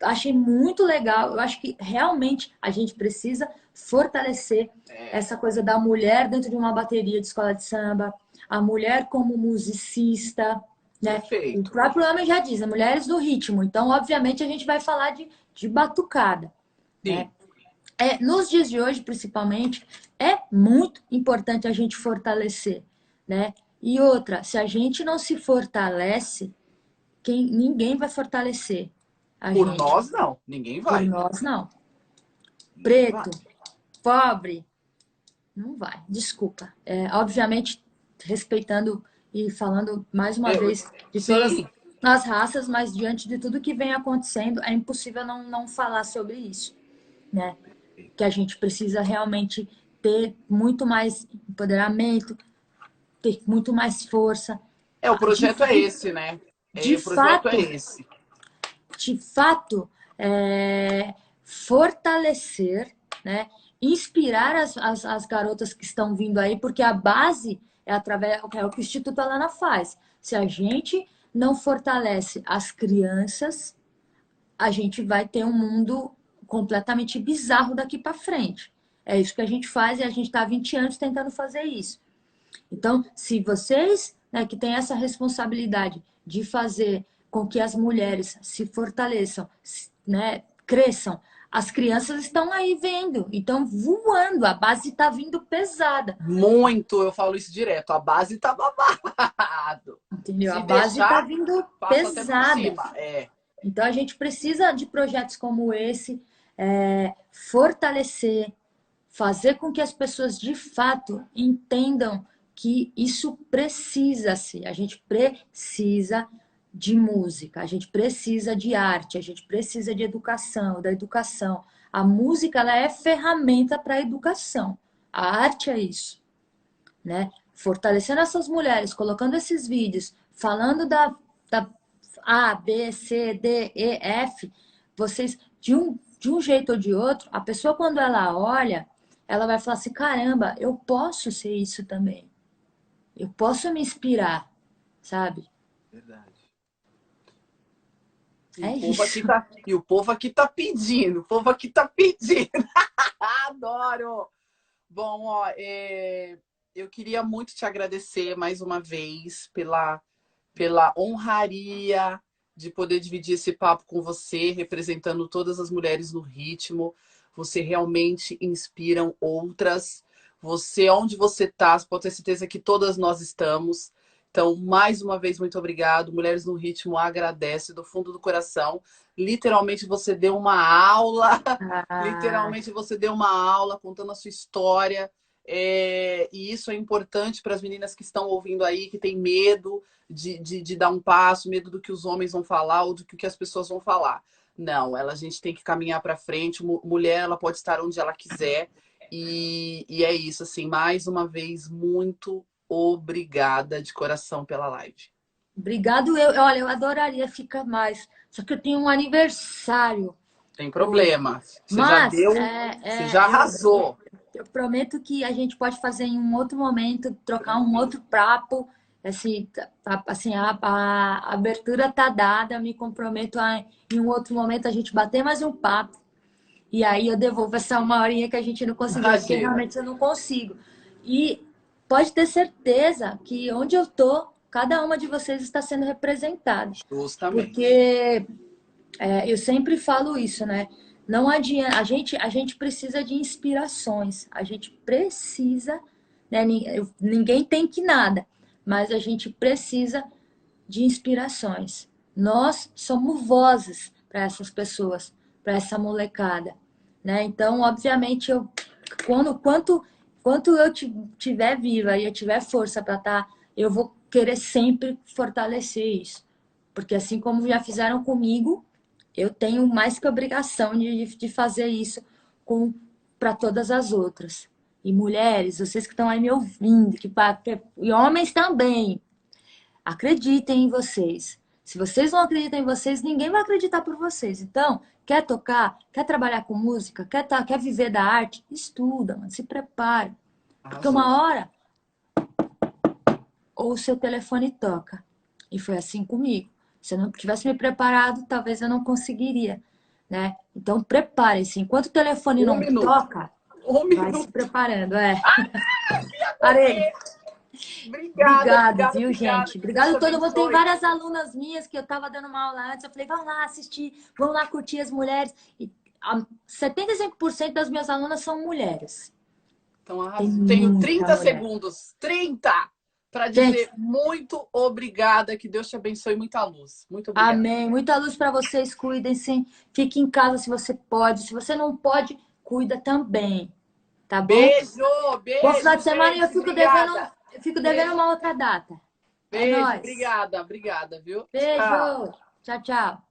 B: achei muito legal. Eu acho que realmente a gente precisa fortalecer essa coisa da mulher dentro de uma bateria de escola de samba, a mulher como musicista, né? O
A: Perfeito.
B: próprio nome já diz, né? Mulheres do ritmo. Então, obviamente, a gente vai falar de batucada, né?
A: Sim.
B: Nos dias de hoje, principalmente, é muito importante a gente fortalecer, né? E outra, se a gente não se fortalece, ninguém vai fortalecer a
A: Por
B: gente.
A: nós, não. Ninguém
B: Por
A: vai.
B: nós, não. preto, pobre, não vai. Desculpa. Obviamente, respeitando e falando mais uma vez de todas
A: Sim,
B: as raças, mas diante de tudo que vem acontecendo, é impossível não falar sobre isso, né? Que a gente precisa realmente ter muito mais empoderamento, ter muito mais força.
A: o projeto é esse, né?
B: De
A: O projeto é
B: fato,
A: esse.
B: de fato, fortalecer, né? Inspirar as garotas que estão vindo aí, porque a base é o que o Instituto Alana faz. Se a gente não fortalece as crianças, a gente vai ter um mundo completamente bizarro daqui para frente. É isso que a gente faz e a gente está há 20 anos tentando fazer isso. Então, se vocês, né, que têm essa responsabilidade de fazer com que as mulheres se fortaleçam, né, cresçam, as crianças estão aí vendo, estão voando, a base está vindo pesada.
A: Muito, eu falo isso direto. A base tá babado.
B: Entendeu? A
A: Se
B: base está
A: deixar,
B: vindo
A: passa até por
B: pesada.
A: cima.
B: Então a gente precisa de projetos como esse, fortalecer, fazer com que as pessoas de fato entendam que isso precisa-se. A gente precisa de música, a gente precisa de arte, a gente precisa de educação, da educação. A música ela é ferramenta para a educação. A arte é isso, né? Fortalecendo essas mulheres, colocando esses vídeos, falando da A, B, C, D, E, F, vocês, de um jeito ou de outro, a pessoa quando ela olha, ela vai falar assim, caramba, eu posso ser isso também. Eu posso me inspirar, sabe?
A: Verdade.
B: É isso.
A: E o povo aqui tá pedindo. O povo aqui tá pedindo. Adoro! Bom, ó, eu queria muito te agradecer mais uma vez pela honraria de poder dividir esse papo com você, representando todas as mulheres no ritmo. Você realmente inspiram outras. Você, onde você está, pode ter certeza que todas nós estamos. Então, mais uma vez, muito obrigado. Mulheres no Ritmo agradece do fundo do coração. Literalmente, você deu uma aula.
B: Ah,
A: Literalmente, você deu uma aula contando a sua história. E isso é importante para as meninas que estão ouvindo aí, que têm medo de dar um passo, medo do que os homens vão falar ou do que as pessoas vão falar. Não, a gente tem que caminhar para frente. Mulher, ela pode estar onde ela quiser. E é isso, assim, mais uma vez, muito obrigada de coração pela live.
B: obrigado. Olha, eu adoraria ficar mais. Só que eu tenho um aniversário
A: Tem
B: hoje.
A: problema. Você já
B: Mas
A: deu, você já arrasou.
B: eu prometo que a gente pode fazer em um outro momento, trocar um outro papo. Assim, assim a abertura tá dada, me comprometo a, em um outro momento, a gente bater mais um papo. E aí eu devolvo essa uma horinha que a gente não conseguiu, porque
A: Imagina.
B: realmente eu não consigo. E pode ter certeza que onde eu tô, cada uma de vocês está sendo representada.
A: Justamente.
B: Porque eu sempre falo isso, né? Não adianta, a gente precisa de inspirações, a gente precisa, né? Ninguém tem que nada, mas a gente precisa de inspirações. Nós somos vozes para essas pessoas, para essa molecada, né? Então, obviamente, quanto eu tiver viva e eu tiver força para estar, eu vou querer sempre fortalecer isso, porque assim como já fizeram comigo, eu tenho mais que obrigação de fazer isso para todas as outras. E mulheres, vocês que estão aí me ouvindo, e homens também, acreditem em vocês. Se vocês não acreditam em vocês, ninguém vai acreditar por vocês. Então, quer tocar, quer trabalhar com música, quer viver da arte, estuda, mano, se prepara. Porque
A: Arrasou.
B: uma hora, ou o seu telefone toca. E foi assim comigo. Se eu não tivesse me preparado, talvez eu não conseguiria, né? Então, prepare-se. Enquanto o telefone
A: Um
B: não
A: minuto.
B: toca,
A: Um
B: vai se
A: minuto.
B: preparando.
A: Ia
B: Parei.
A: morrer. Obrigada,
B: Obrigado,
A: obrigada,
B: viu,
A: obrigada.
B: gente?
A: Que Deus te
B: Obrigado a todo mundo. Tem
A: abençoe.
B: várias alunas minhas que eu estava dando uma aula antes. Eu falei, vão lá assistir, vão lá curtir as mulheres. E 75% das minhas alunas são mulheres.
A: Então,
B: Tem
A: arrasou. Tenho
B: muita
A: 30
B: mulher.
A: segundos. 30 para
B: Gente,
A: dizer muito obrigada. Que Deus te abençoe. Muita luz. Muito obrigada.
B: amém. Muita luz para vocês. Cuidem-se. Fique em casa se você pode. Se você não pode, cuida também, tá bom?
A: Beijo,
B: Bom final
A: beijo,
B: de semana e
A: gente. Obrigada.
B: eu fico devendo
A: Beijo,
B: uma outra data. É
A: beijo.
B: nóis.
A: Obrigada, obrigada, viu? Tchau.
B: Beijo. Tchau, tchau.